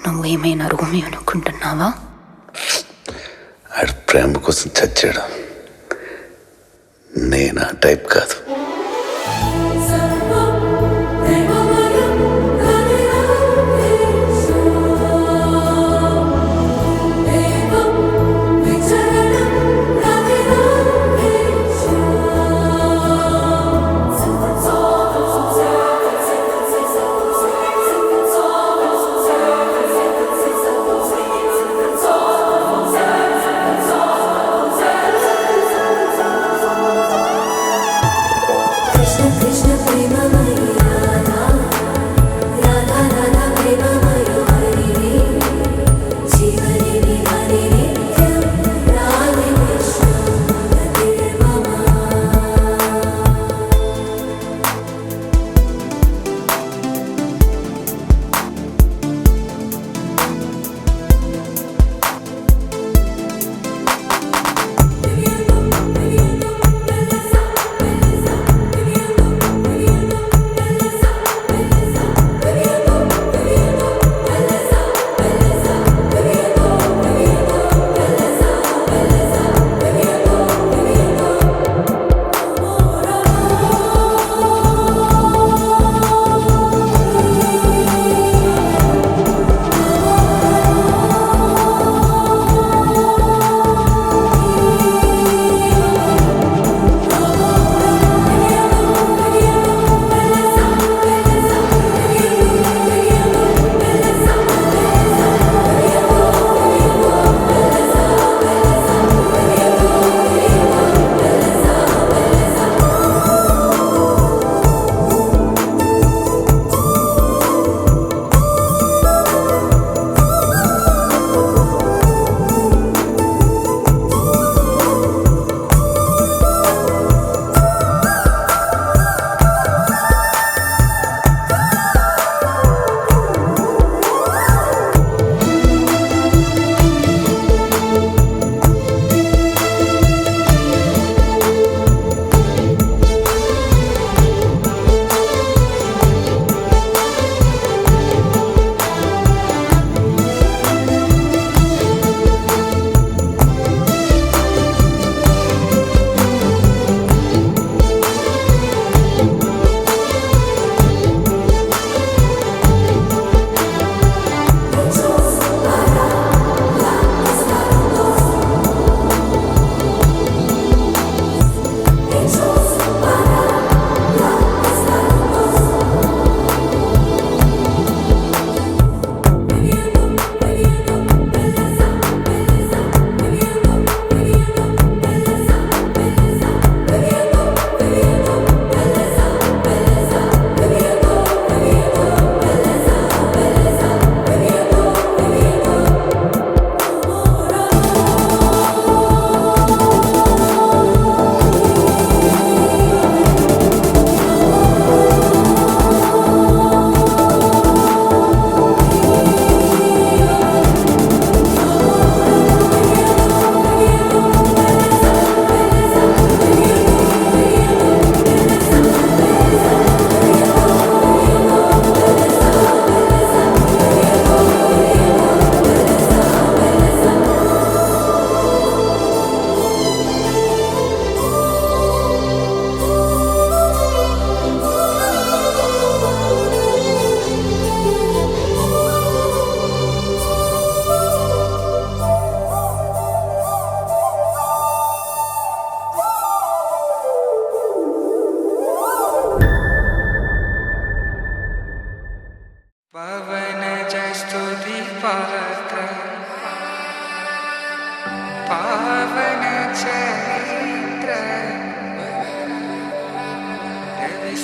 నువ్వేమైనా రోమి అనుకుంటున్నావా? ఆడు ప్రేమ కోసం చచ్చాడు. నేను ఆ టైప్ కాదు.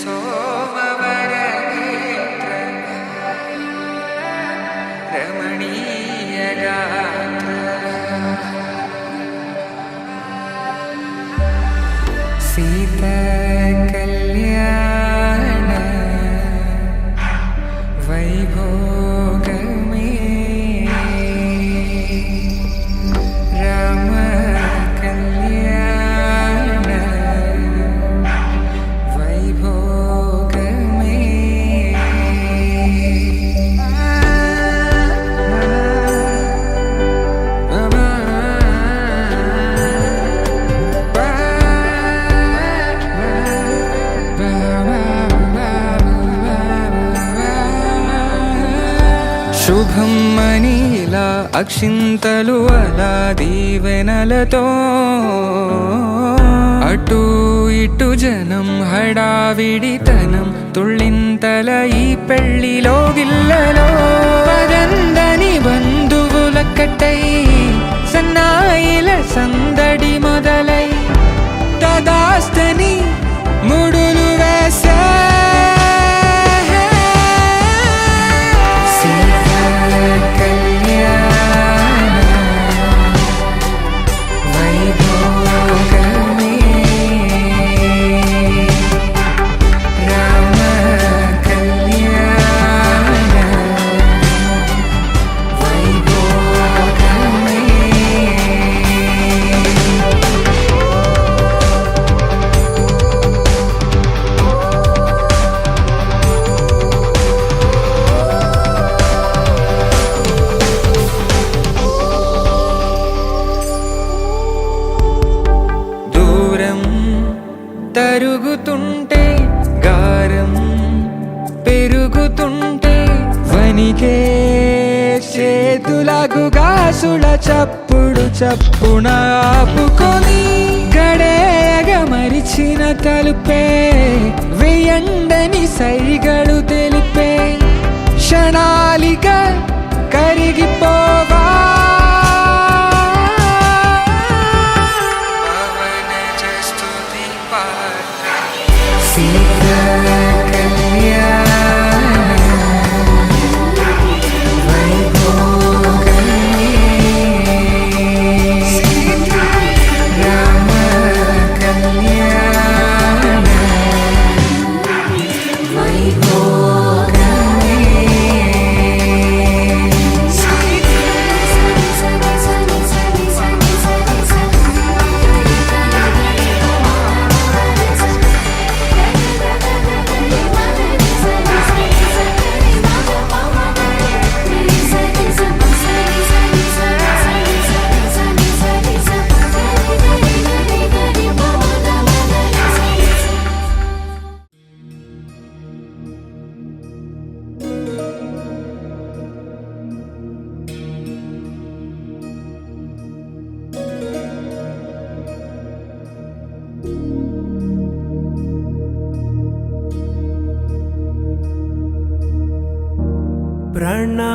సోమవర రమణీయ గాత్ర సీత కళ్యాణ వైభోగమే రామ కళ్యాణ వైభోగమే శుభం మనీలా అక్షింతలు అలా దీవెనలతో అటు ఇటు జనం హడావిడితనం తుళ్ళింతల ఈ పెళ్లిలో గిల్లలో పదందని బంధువుల కట్టై సన్నాయిల సందడి మొదలై తదాస్తని ముడులు వేసే తరుగుతుంటే గారం పెరుగుతుంటే వనికే చేతులకు గాసుల చప్పుడు చప్పున ఆపుకొని గడేయగ మరిచిన తలుపే వేయండని సైగడు తెలిపే క్షణాలిక కరిగిపోవా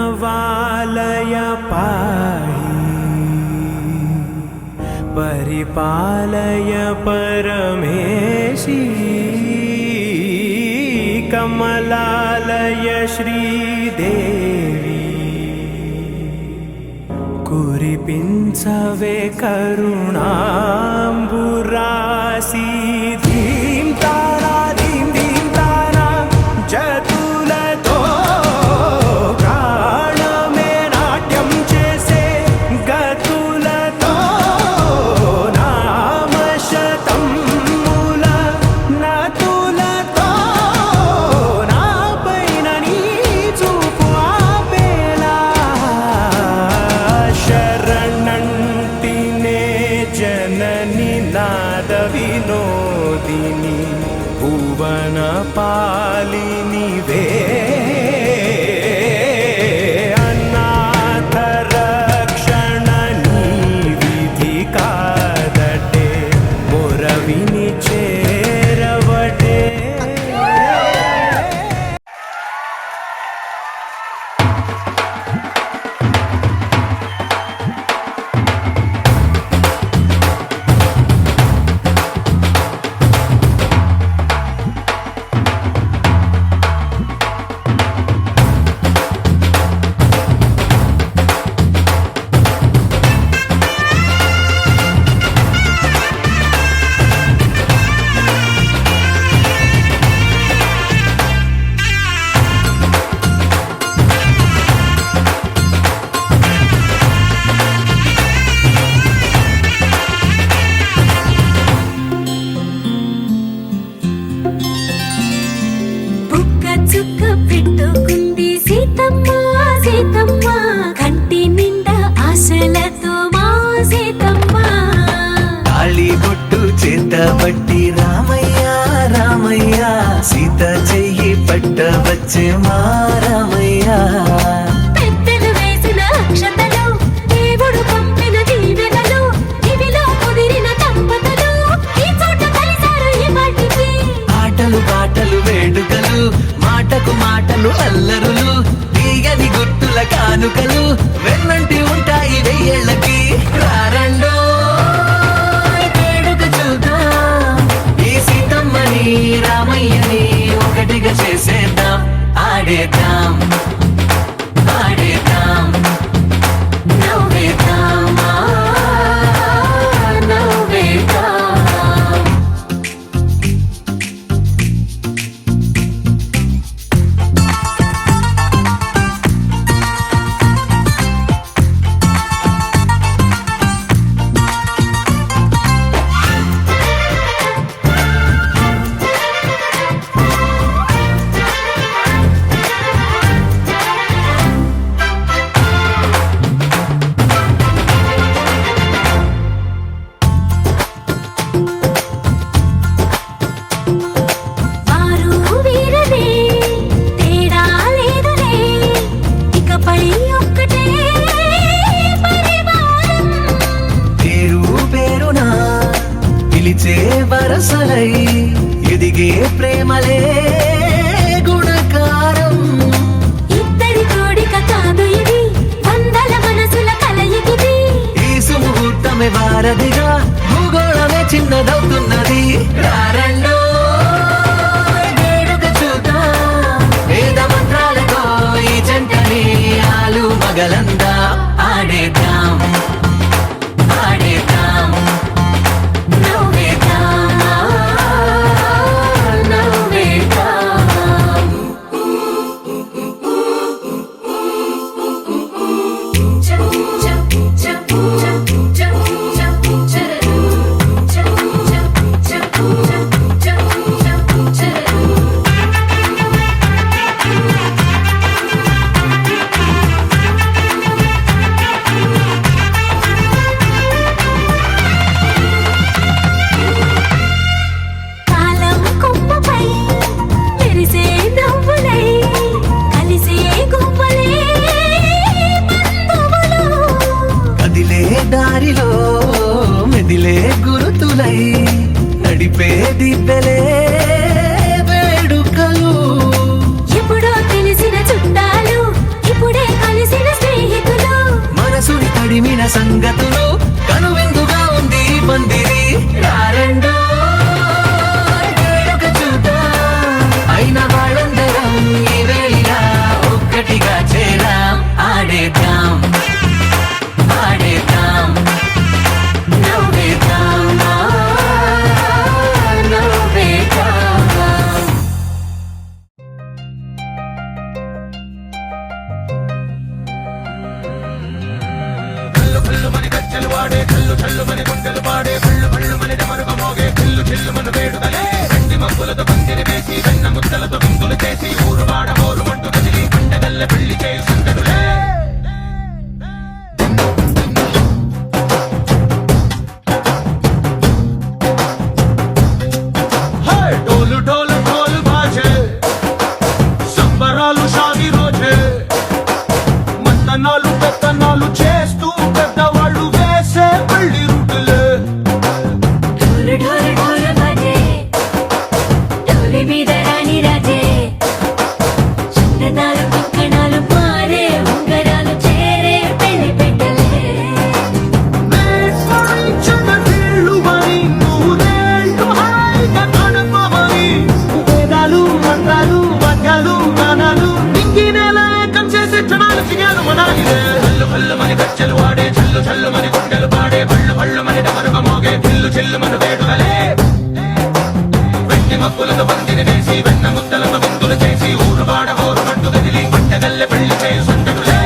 प्रणवालय पाहि परिपालय परमेशी कमलालय श्रीदेवी कुरिपिंचवे करुणांबुरासी धीम तारा धीम धीम तारा जतुलतो विनोदिनी भुवन पालिनी वे अनाथ रक्षणनी विधि कादटे मोरविनी चेरवटे పట్టబట్టి రామయ్య రామయ్య సీత చెయ్యి పట్టవచ్చే మా రామయ్య పెద్దలు వేసిన అక్షతలు దేవుడు పంపిన దీవెనలు ఇవిలో కుదిరిన దంపతులు ఈ చోట కలిసారు ఈ వాటికి ఆటలు పాటలు వేడుకలు మాటకు మాటలు అల్లరులు తీయని గుర్తుల కానుకలు వెన్నంటి ఉంటాయి వెయ్యేళ్ళకి రారండో వేడుక చూద్దాం ఈ సీతమ్మని రామయ్యని ఒకటిగా చేసేద్దాం ఆడేద్దాం ఆడేద్దాం నవ్వేద్దాం నవ్వేద్దాం వారు వీరనే తేడా లేదులే ఇకపై ఒక్కటే పరివారం పేరు పేరునా పిలిచే వరసలై ఎదిగే ప్రేమలే గుణకారం ఇద్దరి కోడిక కాదు ఇది వందల మనసుల కలయికిది ఈ సుముహూర్తమే వారధిగా భూగోళమే చిన్నదవుతున్నది రారండో వేడుక చూద్దాం వేద మంత్రాలతో ఈ జంటని ఆలు మగలందా ఆడేద్దాం ఆడేద్దాం నవ్వేద్దాం నవ్వేద్దాం కాలం కొమ్మపై మెరిసే నవ్వులై కలిసే గువ్వలే బంధువులు కదిలే దారిలో మెదిలే గురుతులై నడిపే దిబ్బెలే వేడుకలు ఎప్పుడో తెలిసిన చుట్టాలు ఇప్పుడే కలిసిన స్నేహితులు మనసుని తడిమిన సంగతులు కనువిందుగా ఉంది ఈ పందిరి రారండో వేడుక చూద్దాం అయిన వాళ్ళందరం ఈ వేళ ఒక్కటిగా చేరాం ఆడేద్దాం ఆడేద్దాం నవ్వేద్దాం నవ్వేద్దాం డోలు డోలు ఢోలు బాజే సంబరాలు షాది రోజే మంతనాలు పెత్తనాలు చేస్తూ పెద్దవాళ్ళు వేసే పెళ్లి రూటులే ఢోలు ఢోలు ఢోలు బాజే ఢోలి మీద రాణి రాజే చందనాలు కంకణాలు మారే ఉంగరాలు చేరే పెళ్లి పెట్టలే నీళ్ళు మరి నూరేళ్ళు హాయిగా గడపమని వేదాలు మంత్రాలు వాక్యాలు గానాలు ఇంకి నేల ఏకం చేసే క్షణాలు చిగాలు మనాలిదే హల్లు హల్లు మని గజ్జలు వాడే చల్లు చల్లు మని గుండెలు పాడే బళ్ళు బళ్ళు మని డమరుగ మోగే చిల్లు చిల్లు మన వేడుదలే వెండి మబ్బులతో పందిరి వేసి వెన్న ముద్దలతో విందులు చేసి ఊరు బాడ హోరు మంటు గదిలి పంటగల్లె పెళ్లి చేయి సందడులే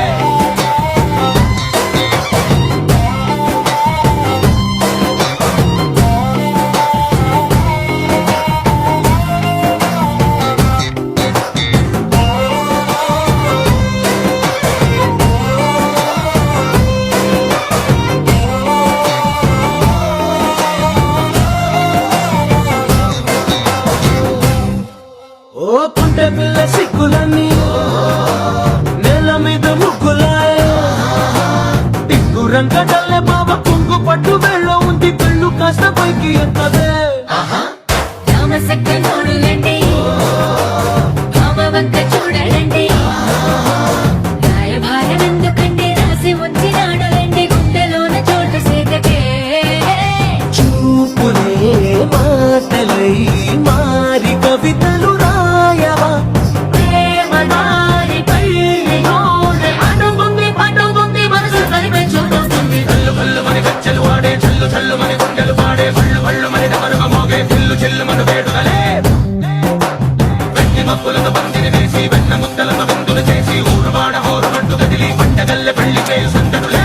పిల్ల సిక్కులన్నీ నేల మీద ముగ్గులాయ టింగురంగ డల్లె బాబా కుంగు పట్టు వెళ్ళ ఉంది కళ్ళు కాస్త పైకి ఎక్కదే రామసక్క నోడులండి భామవంక చూడలండి రాయభారం ఎందుకండి రాసి ఉంచినాడులండి గుండెలోన చోటు సేదకే చూపులే మాటలై మారి కవితలు రాయవా ప్రేమ దారి పళ్ళిలోనే అడుగుంది పడుగుంది మనసు కలిపే చూడొస్తుంది కళ్ళు కళ్ళు మని గచ్చలు వాడే చల్లు చల్లు మని గుండెలు పాడే పళ్ళు పళ్ళు మని డమరుగ మోగే పిల్లు చెల్లు మన వేడుకలే వెండి మప్పులతో పందిరి వేసి వెన్న ముద్దలతో విందులు చేసి ఊరువాడ హోరుమంటూ కదిలి పంటగల్లె పెళ్లి చేయి సందడులే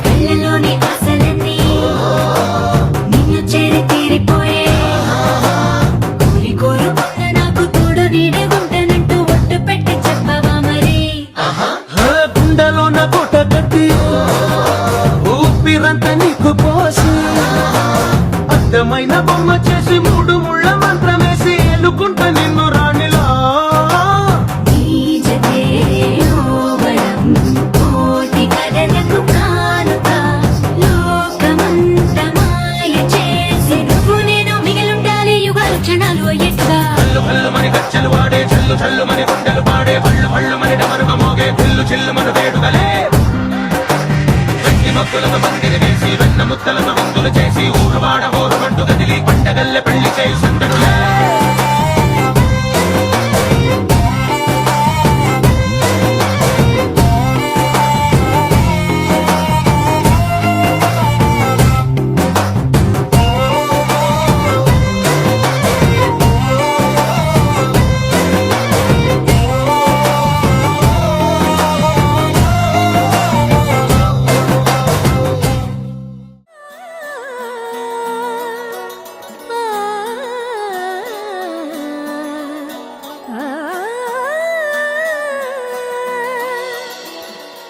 కళ్ళలోని ఆశలన్నీ నిన్ను చేరి తీరిపోయే కోరి కోరుకున్న నాకు తోడు నీడే ఉంటానంటూ ఒట్టు పెట్టి చెప్పవా మరి గుండెలోన కోట కట్టి ఊపిరంతా నీకు పోసి అర్థమైన బొమ్మ చేసి మూడు ముళ్ళ మంత్రమేసి ఎలుకుంటా నిన్ను రాణిలా నీ జతే ఓవడం కోటి కథలకు కానుక లోకమంత మాయ చేసి నువ్వు నేను మిగిలుండాలి యుగాలు క్షణాలు అయ్యేట్టుగా కళ్ళు కళ్ళు మని గచ్చలు వాడే చల్లు చల్లు మని గుండెలు పాడే పళ్ళు పళ్ళు మని డమరుగ మోగే పిల్లు చిల్లు మన వేడుకలే వెండి మక్కులతో పందిరి వేసి వెన్న ముద్దలతో విందులు చేసి ఊరువాడ హోరుమంటూ కదిలి పంటగల్లె పెళ్లి చేయి సందడులే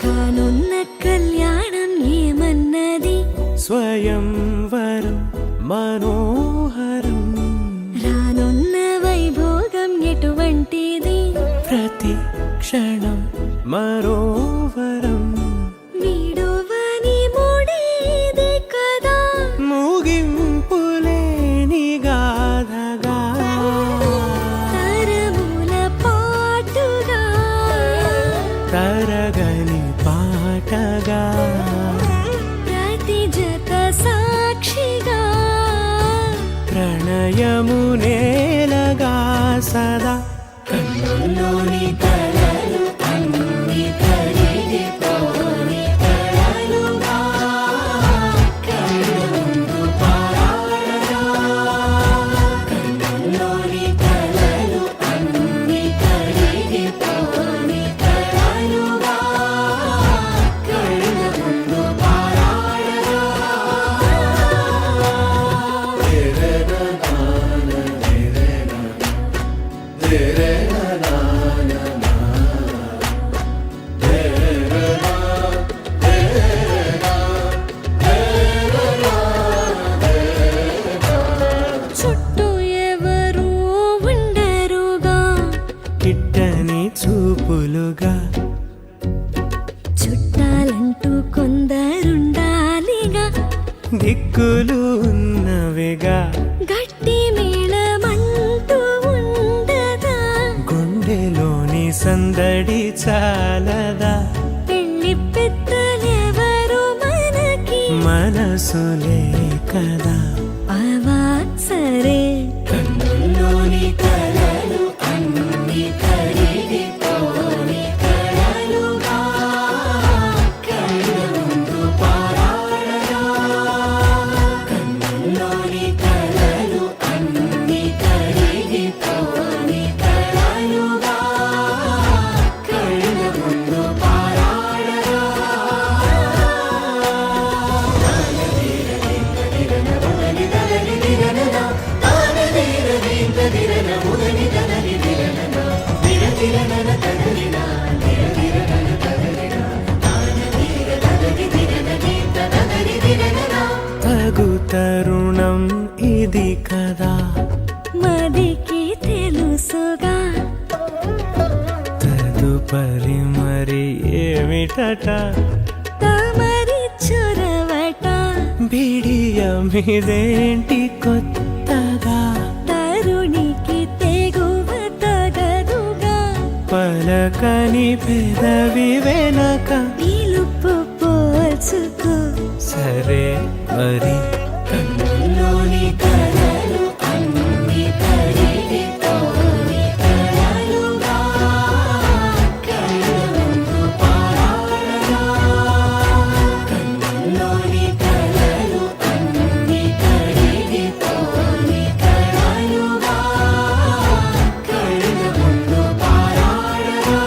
కానున్న కళ్యాణం ఏమన్నది స్వయంవరం మనోహరం రానున్న వైభోగం ఎటువంటిది ప్రతి క్షణం మరోవరం వీడువని మూడేది కదా ముగింపులేని గాథగా తరముల పాటుగా తరగని పాటగా ప్రతి జత సాక్షిగా ప్రణయము నేలగా సదా కన్నుల్లోని కలలు అన్ని కరిగిపోని కలలుగా కళ్ళముందు పారాడగా కన్నుల్లోని కలలు అన్ని కరిగిపోని కలలుగా కళ్ళముందు పారాడగా చుట్టూ ఎవరు ఉండరుగా కిట్టని చూపులుగా చుట్టాలంటూ కొందరుండాలిగా దిక్కులు ఉన్నవిగా గట్టి మేళమంటూ ఉండదా గుండెలోని సందడి చాలదా పెళ్లి పెద్దలెవరు మనకి మనసులే కదా అవా సరే కన్నుల్లోని కలలు అన్ని కరిగిపోని కలలుగా కళ్ళ ముందు పారాడగా ముచ్చట తమరి చొరవట బిడియమిదేంటి కొత్తగా తరుణికి తెగువ తగదుగా పలకని పెదవి వెనక పిలుపు పోల్చుకో సరే మరి కన్నుల్లోని కలలు అన్ని కడిగితోని కలలుగా కళ్ళముందు పారాడగా కన్నుల్లోని కలలు అన్ని కడిగితోని కలలుగా కళ్ళముందు పారాడగా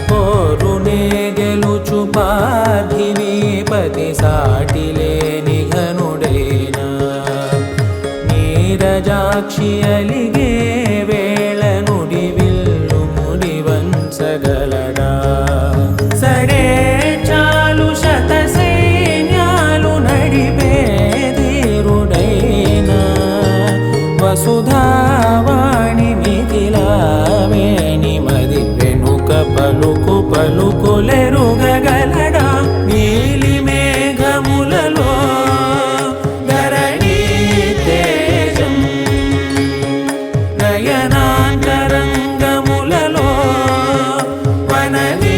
కోరునే గెలుచు పార్థివీపతి సాటిలేని ఘనుడైనా నీరజాక్షి అలిగే వేళ నుడి విల్లు ముడి వంచగలడా సరే చాలు శత సైన్యాలు నడిపే ధీరుడైనా వసుధావాణి మిథిలావేణి మది వెనుక పలుకు పలుకులెరుగగలడా నీలి మేఘములలో ధరణీ తేజం నయనాంతరంగములలో వననీనాదం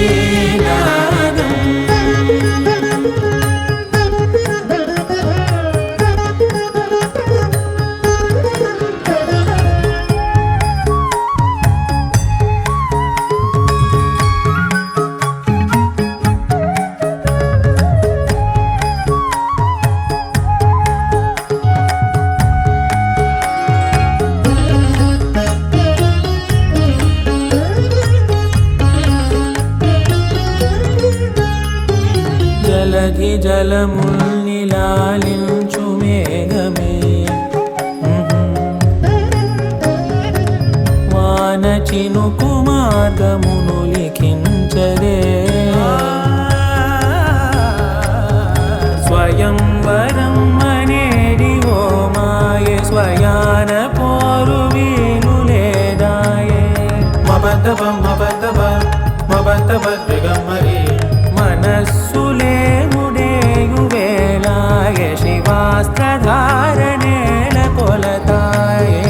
జలధి జలముల్ని లాలించు మేఘమే వాన చినుకు మార్గమును లిఖించరే స్వయంవరం అనేడి ఓ మాయే స్వయాన పోరు వీలు లేదాయే మబద్దబం మబద్దబ మబద్దబ దిగమ్మరి మనస్సులే ముడేయు వేళాయ శివాస్త్రధారణేల కొలతాయే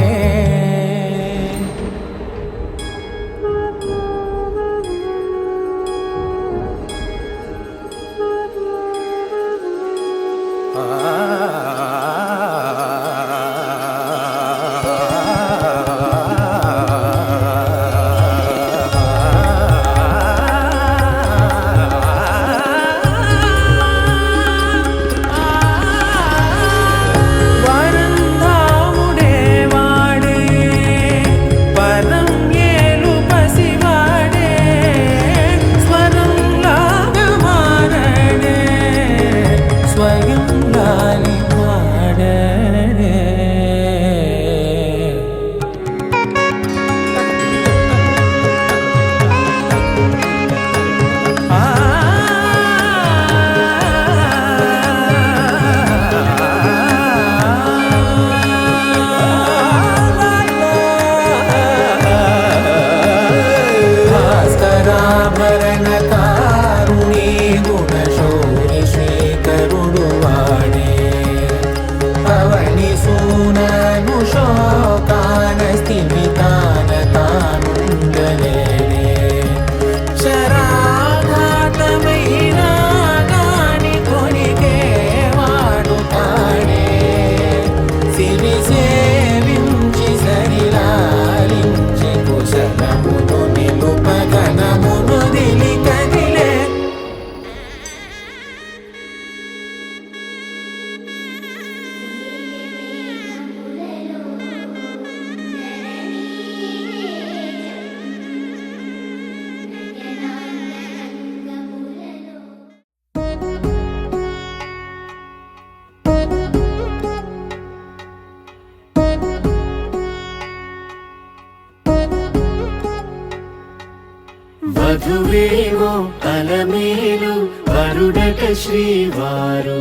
వధువేవో అలమేలు వరుడట శ్రీవారు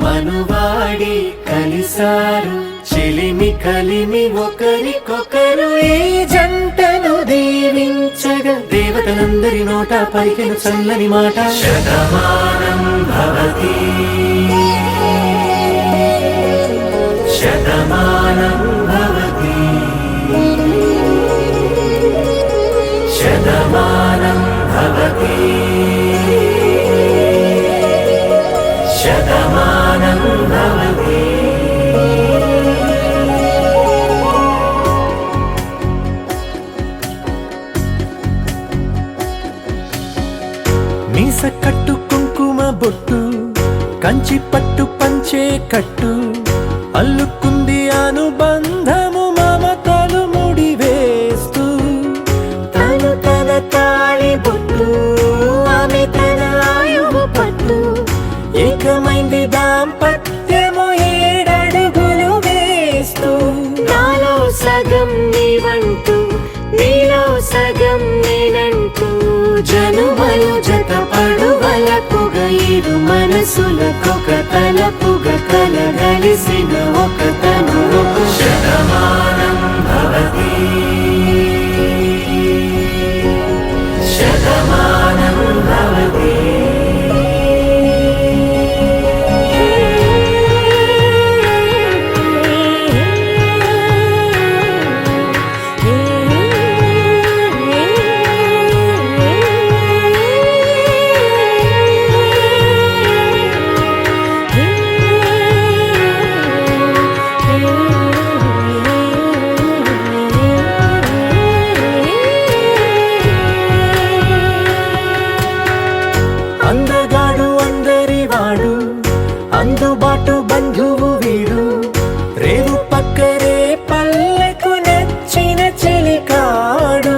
మనువాడి కలిసారు చెలిమి కలిమి ఒకరికొకరు ఈ జంటను దీవించగా దేవతలందరి నోట పలికిన చల్లని మాట శతమానం భవతి శతమానం భవతి శతమానం భవతి శతమానం భవతి. మీస కట్టు కుంకుమ బొట్టు కంచి పట్టు పంచే కట్టు అల్లుకుంది అనుబంధము మమతలు ముడి వేస్తూ తను తన తాళి బొట్టు ఆమె తన ఆయువు పట్టు ఏకమైంది దాంపత్యము 7 అడుగులు వేస్తూ నాలో సగం నీవంటూ నీలో సగం నేనంటూ జనుమలు జతపడు వలపుగా ఇరు మనసులకొక తలపుగా కలగలిసిన ఒక తను శతమానం భవతి శతమానం భవతి. అందగాడు అందరి వాడు అందుబాటు బంధువు వీడు రేవు పక్కరే పల్లెకు నచ్చిన చెలికాడు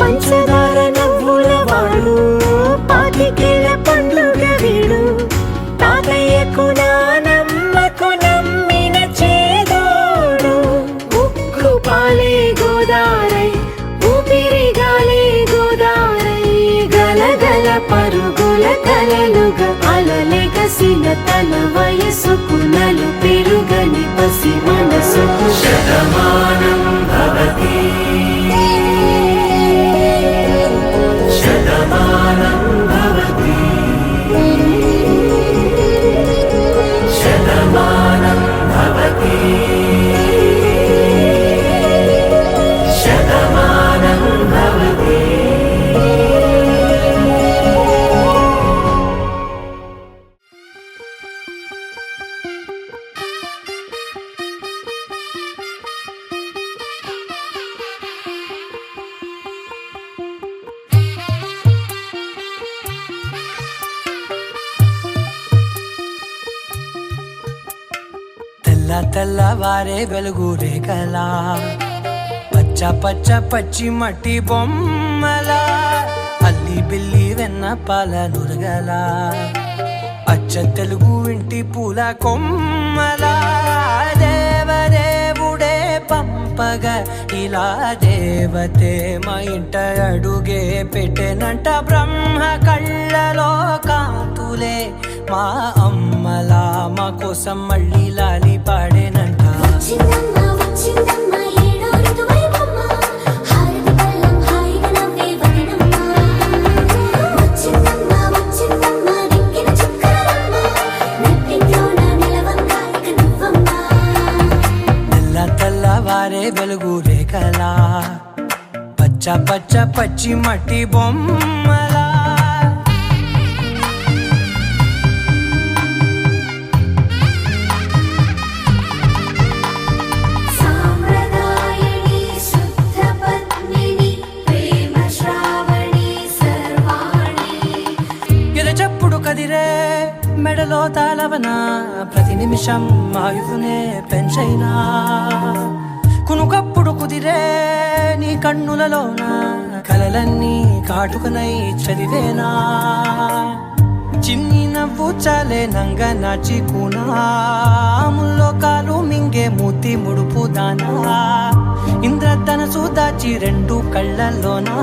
పంచదార నవ్వుల వాడు పాతికేల పండుగ వీడు తాతయ్యకు నానమ్మకు నమ్మిన చేదోడు ఉక్కు పాలే గోదారై ఊపిరి గాలే గోదారై గలగల పరుగుల కలలుగా అలలెగసిన తన వయసుకు నలు పెరుగని పసి మనసుకు శతమానం భవతి శతమానం భవతి శతమానం భవతి శతమానం భవతి. తెల్లవారే వెలుగు రేఖలా పచ్చ పచ్చ పచ్చి మట్టి బొమ్మలా అల్లి బిల్లి వెన్న పాల నురగలా అచ్చ తెలుగు ఇంటి పూల కొమ్మలా దేవదేవుడే పంపగా ఇలా దేవతే మా ఇంట అడుగే పెట్టెనంట బ్రహ్మ కళ్ళలో కాంతులే మా అమ్మలా మా కోసం మళ్ళీ లాలి పాడేనంట. వచ్చిందమ్మ వచ్చిందమ్మ ఏడో ఋతువైవమ్మ హారతి పళ్ళం హాయిగా నవ్వే వదనమ్మ వచ్చిందమ్మ వచ్చిందమ్మ దిక్కిన చుక్కలమ్మ నెట్టింట్లోన నిలవంగా ఇక నువ్వమ్మ తెల్లవారే వెలుగు రేఖలా పచ్చ పచ్చ పచ్చి మట్టి బొమ్మలా సాంప్రదాయని శుద్ధ పద్మిని ప్రేమ శ్రావణి సర్వాణి ఎరచప్పుడు కదిరే మెడలో తాళవన ప్రతి నిమిషం ఆయువునే పెంచైనా కునుకప్పుడు కుదిరే నీ కన్నులలోన కలలన్నీ కాటుకనై చదివేనా చిన్ని నవ్వు చాలే నంగ నాచి కూనాముల్లో కాలు మింగే మూతి ముడుపు దానా ఇంద్రద కనసు దాచి రెండు కళ్ళల్లోనా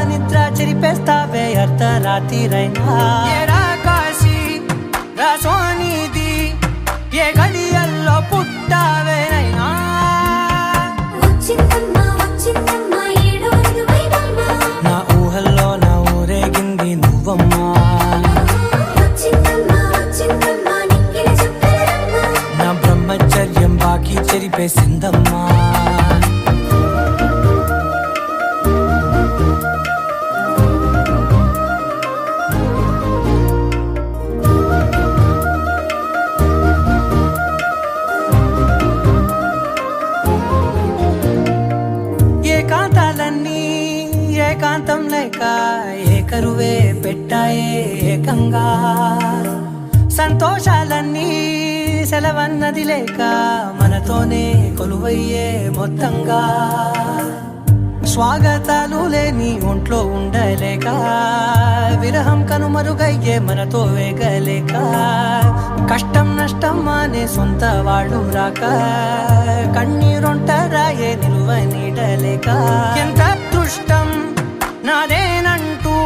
నిద్ర చెరిపేస్తావే అర్ధరాత్రిరైనా ఏరా కాశీ రా సోనిది ఏ గడియల్లో పుట్టావేనైనా నా ఊహల్లో నా ఊరేగింది నువ్వమ్మా నా బ్రహ్మచర్యం బాకీ చెరిపేసిందమ్మా ఏకాంతాలన్నీ ఏకాంతం లేక ఏకరువే పెట్టాయే ఏకంగా సంతోషాలన్నీ సెలవన్నది లేక మనతోనే కొలువయ్యే మొత్తంగా స్వాగతాలు లేని ఒంట్లో ఉండలేక విరహం కనుమరుగయ్యే మనతో వేగలేక కష్టం నష్టం అనే సొంత వాళ్ళు రాక కన్నీరొంటరాయే నిలువ నీడలేక ఎంత అదృష్టం నాదేనంటూ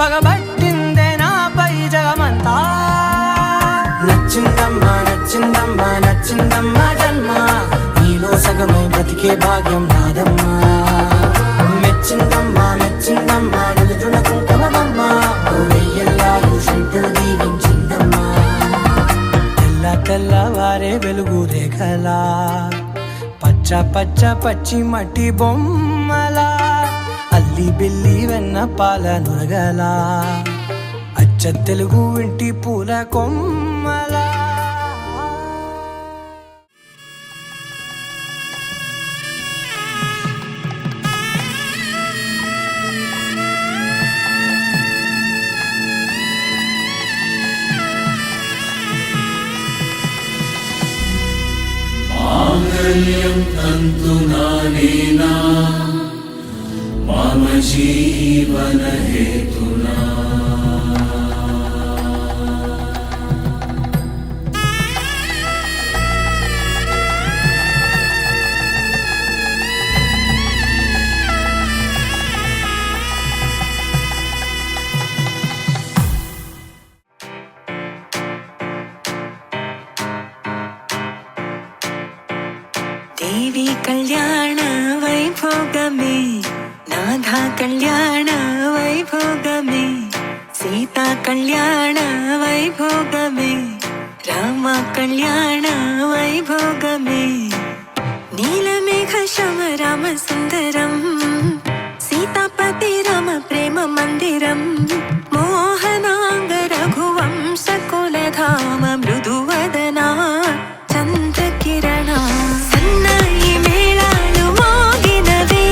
పగబట్టిందే నాపై జగమంతా నచ్చిందమ్మా నచ్చిందమ్మా నచ్చిందమ్మా జన్మ నీలో సగమై బ్రతికే భాగ్యం నాదమ్మా మెచ్చిందమ్మా మెచ్చిందమ్మా నిలుచున్న కుంకుమమ్మా వెయ్యల్లాలు శంకరు దీవించిందమ్మా తెల్ల తెల్లవారే వెలుగు రేఖలా పచ్చ పచ్చ పచ్చి మట్టి బొమ్మలా అల్లి బిల్లి వెన్న పాల నురగలా అచ్చ తెలుగు ఇంటి పూల కొమ్మలా మాంగళ్యం తంతునానేనా మమ జీవన హేతునా దేవి కళ్యాణ వైభోగమే నాథ కళ్యాణ వైభోగమే సీతా కళ్యాణ వైభోగమే రామ కళ్యాణ వైభోగమే నీలమేఘ శమ రామ సుందరం సీతాపతి రామ ప్రేమ మందిరం మోహనాంగ రఘువంశ కులధామ మృదువదనా చంద్రకిరణ సన్నాయి మేళాలు మోగినవే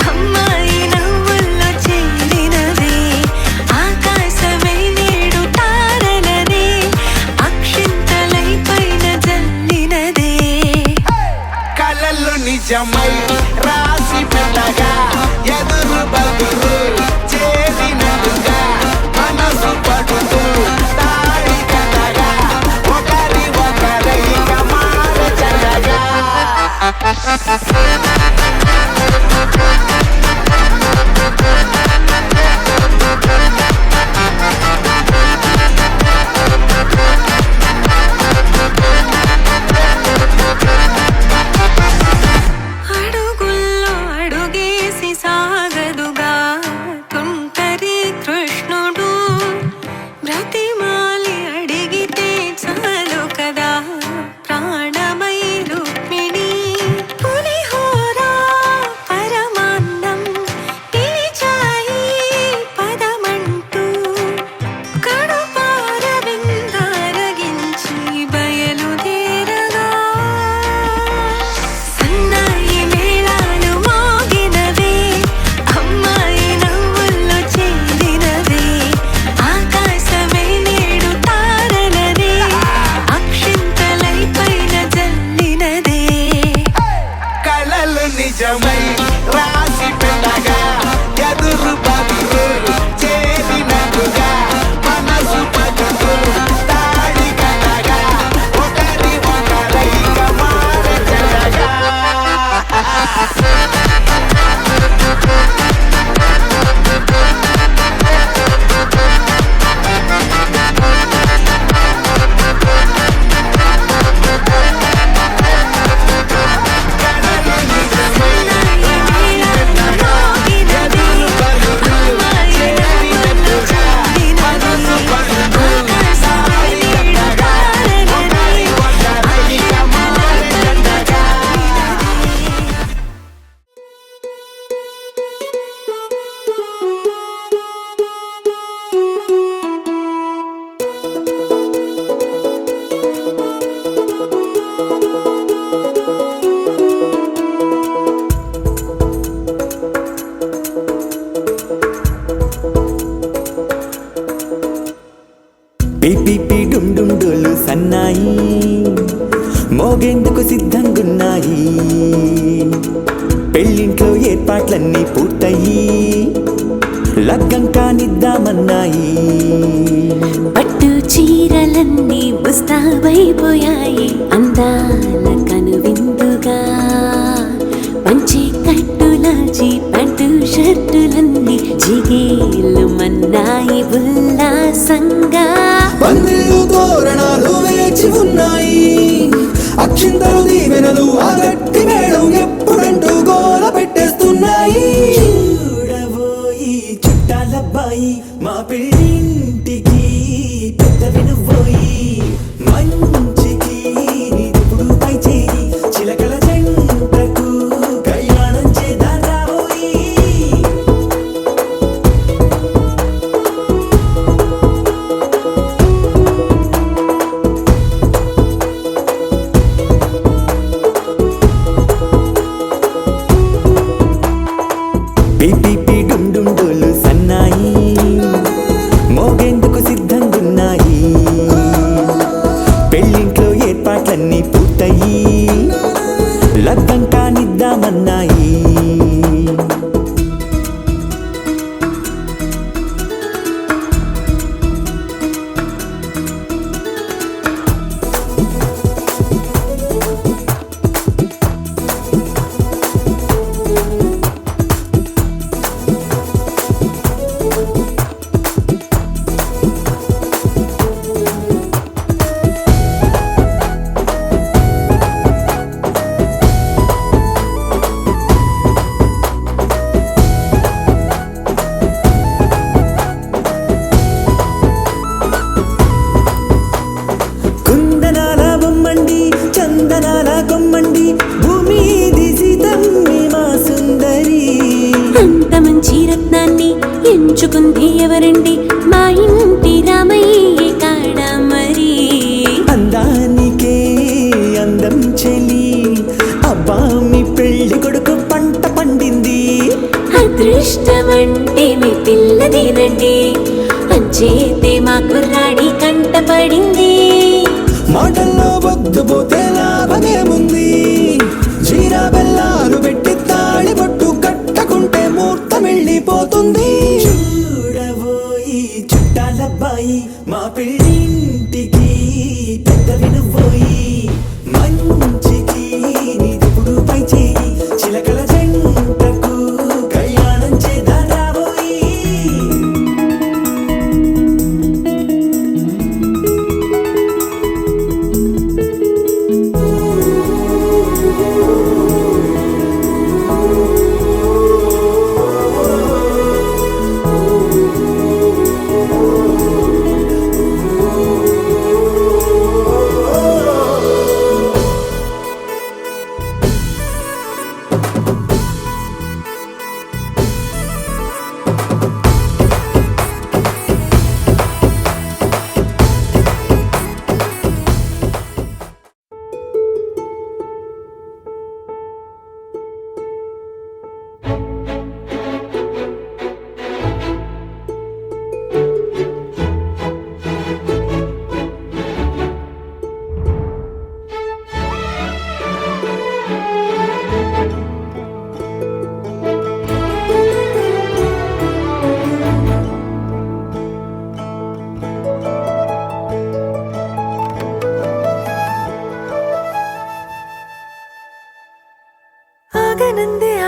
అమ్మాయి నవ్వుల్లో చేరినవే ఆకాశమై నేడు తారలనే అక్షింతలై పైన జల్లినదే కలలు నిజమై రాసి పెట్టగా ఎదురు బదురు చేరినట్టుగా మనసు పడుతూ తాడి కట్టగా ఒకరి ఒకరైగా మారచగా అడుగుల్లో అడుగేసి సాగదుగా తుంటరి కృష్ణుడు బ్రతిమాలి అడిగితే చాలు కదా ప్రాణమై రుక్మిణి పులిహోరా పరమాన్నం పిలిచాయి పదమంటూ కడుపార విందారగించి బయలుదేరగా సన్నాయి మేళాలు మోగినవే అమ్మాయి నవ్వుల్లో చేరినవే ఆకాశమై నేడు తారలనే అక్షింతలై పైన జల్లినదే కలలు నిజమై రాసి పెట్టగా ఎదురు బదురు చేరినట్టుగా మనసు పడుతూ తాడి కట్టగా ఒకరి ఒకరైగా మారచగా ఇద్దామన్నాయి. పెళ్ళింట్లో ఏర్పాట్లన్నీ పూర్తయి లగ్గం కానిద్దామన్నాయి. పట్టు చీరలన్నీ ముస్తాబైపోయాయి అందాల కనువిందుగా. పంచి కట్టులాచి ప్యాంటు షర్టులన్నీ జిగేలు మన్నాయి ఉల్లాసంగా. పందిళ్ళు తోరణాలు వేచి ఉన్నాయి, అక్షింతలు దీవెనలు ఆ గట్టి మేడం ఎప్పుడంటూ గోల పెట్టేస్తున్నాయి. చూడబోయి చుట్టాలబ్బాయి మా పెళ్ళింటికి పెద్ద వినుబోయి. మంచికి ఇప్పుడు పై చేయి చిలకల జంటకు కళ్యాణం చేద్దాం రాబోయి. పిపి డుండుండోలు సన్నాయి మోగేందుకు సిద్ధంగున్నాయి. పెళ్ళింట్లో ఏర్పాట్లన్నీ పూర్తయి లగ్గం కానిద్దామన్నాయి. కుందనాల బొమ్మండి చందనాల కొమ్మండి భూమి దిశితమ్మి మా సుందరి. అంత మంచి రత్నాన్ని ఎంచుకుంది ఎవరండి? మా ఇంటి రామయ్య కాడ మరి. అందానికే అందం చెలి అబ్బా మీ పెళ్లి కొడుకు పంట పండింది. అదృష్టమంటే మీ పిల్లదేనండి, అంచేతే మా కుర్రాడి కంటపడింది. మాటల్లో బొద్దుపోతే లాభమేముంది? జీరా బెల్లాలు పెట్టి తాళి బొట్టు కట్టకుంటే ముహూర్తం వెళ్ళిపోతుంది. చూడబోయి చుట్టాలబ్బాయి మా పెళ్ళింటికి పెద్ద వినుబోయి. మంచికి నీదిప్పుడు పై చేయి చిలకల జంటకు కళ్యాణం చేద్దాం రాబోయి.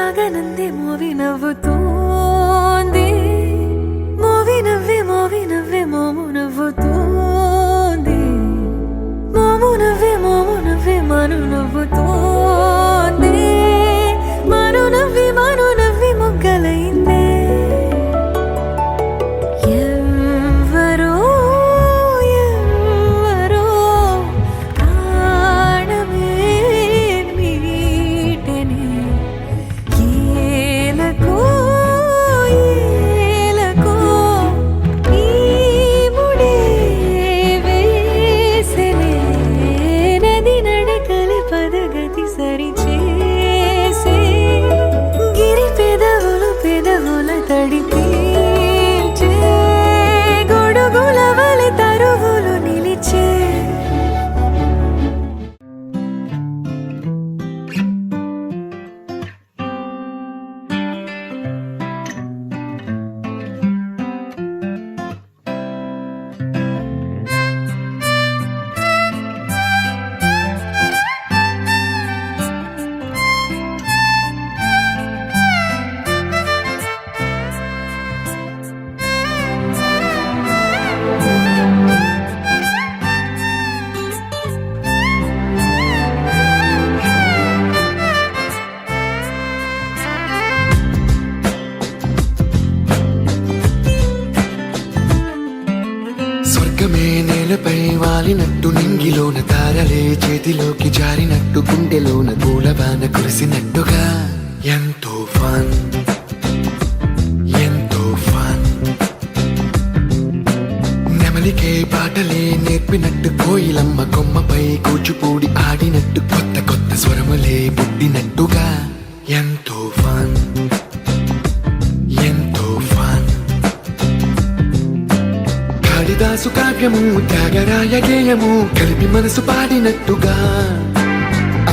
ఆగనందే మోవి నవ్వుతోంది. మోవి నవ్వే మోము నవ్వుతోంది. మోము నవ్వే మను నవ్వుతోంది. మను నవ్వి మొగ్గలైందే. ఎవరో ప్రాణమే మీటెనే. ఏలకో ఈ ముడే వేసెనే. నది నడకలి నేలపై వాలినట్టు నింగిలోన తారలే చేతిలోకి జారినట్టు గుండెలోన పూలవాన కురిసినట్టుగా ఎంతో ఫన్ ఎంతో ఫన్ నెమలికే పాటలే నేర్పినట్టు కోయిలమ్మ కొమ్మపై కూచిపూడి ఆడినట్టు కొత్త కొత్త స్వరములే పుట్టినట్టుగా ఎంతో ఫన్ ఎంతో ఫన్ కాళిదాసు కావ్యము త్యాగరాయ గేయము కలిపి మనసు పాడినట్టుగా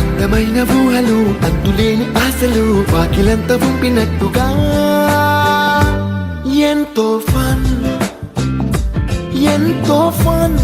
అందమైన ఊహలు అంతులేని ఆశలు వాకిలంత ఉంపినట్టుగా ఎంతో ఫన్ ఎంతో ఫన్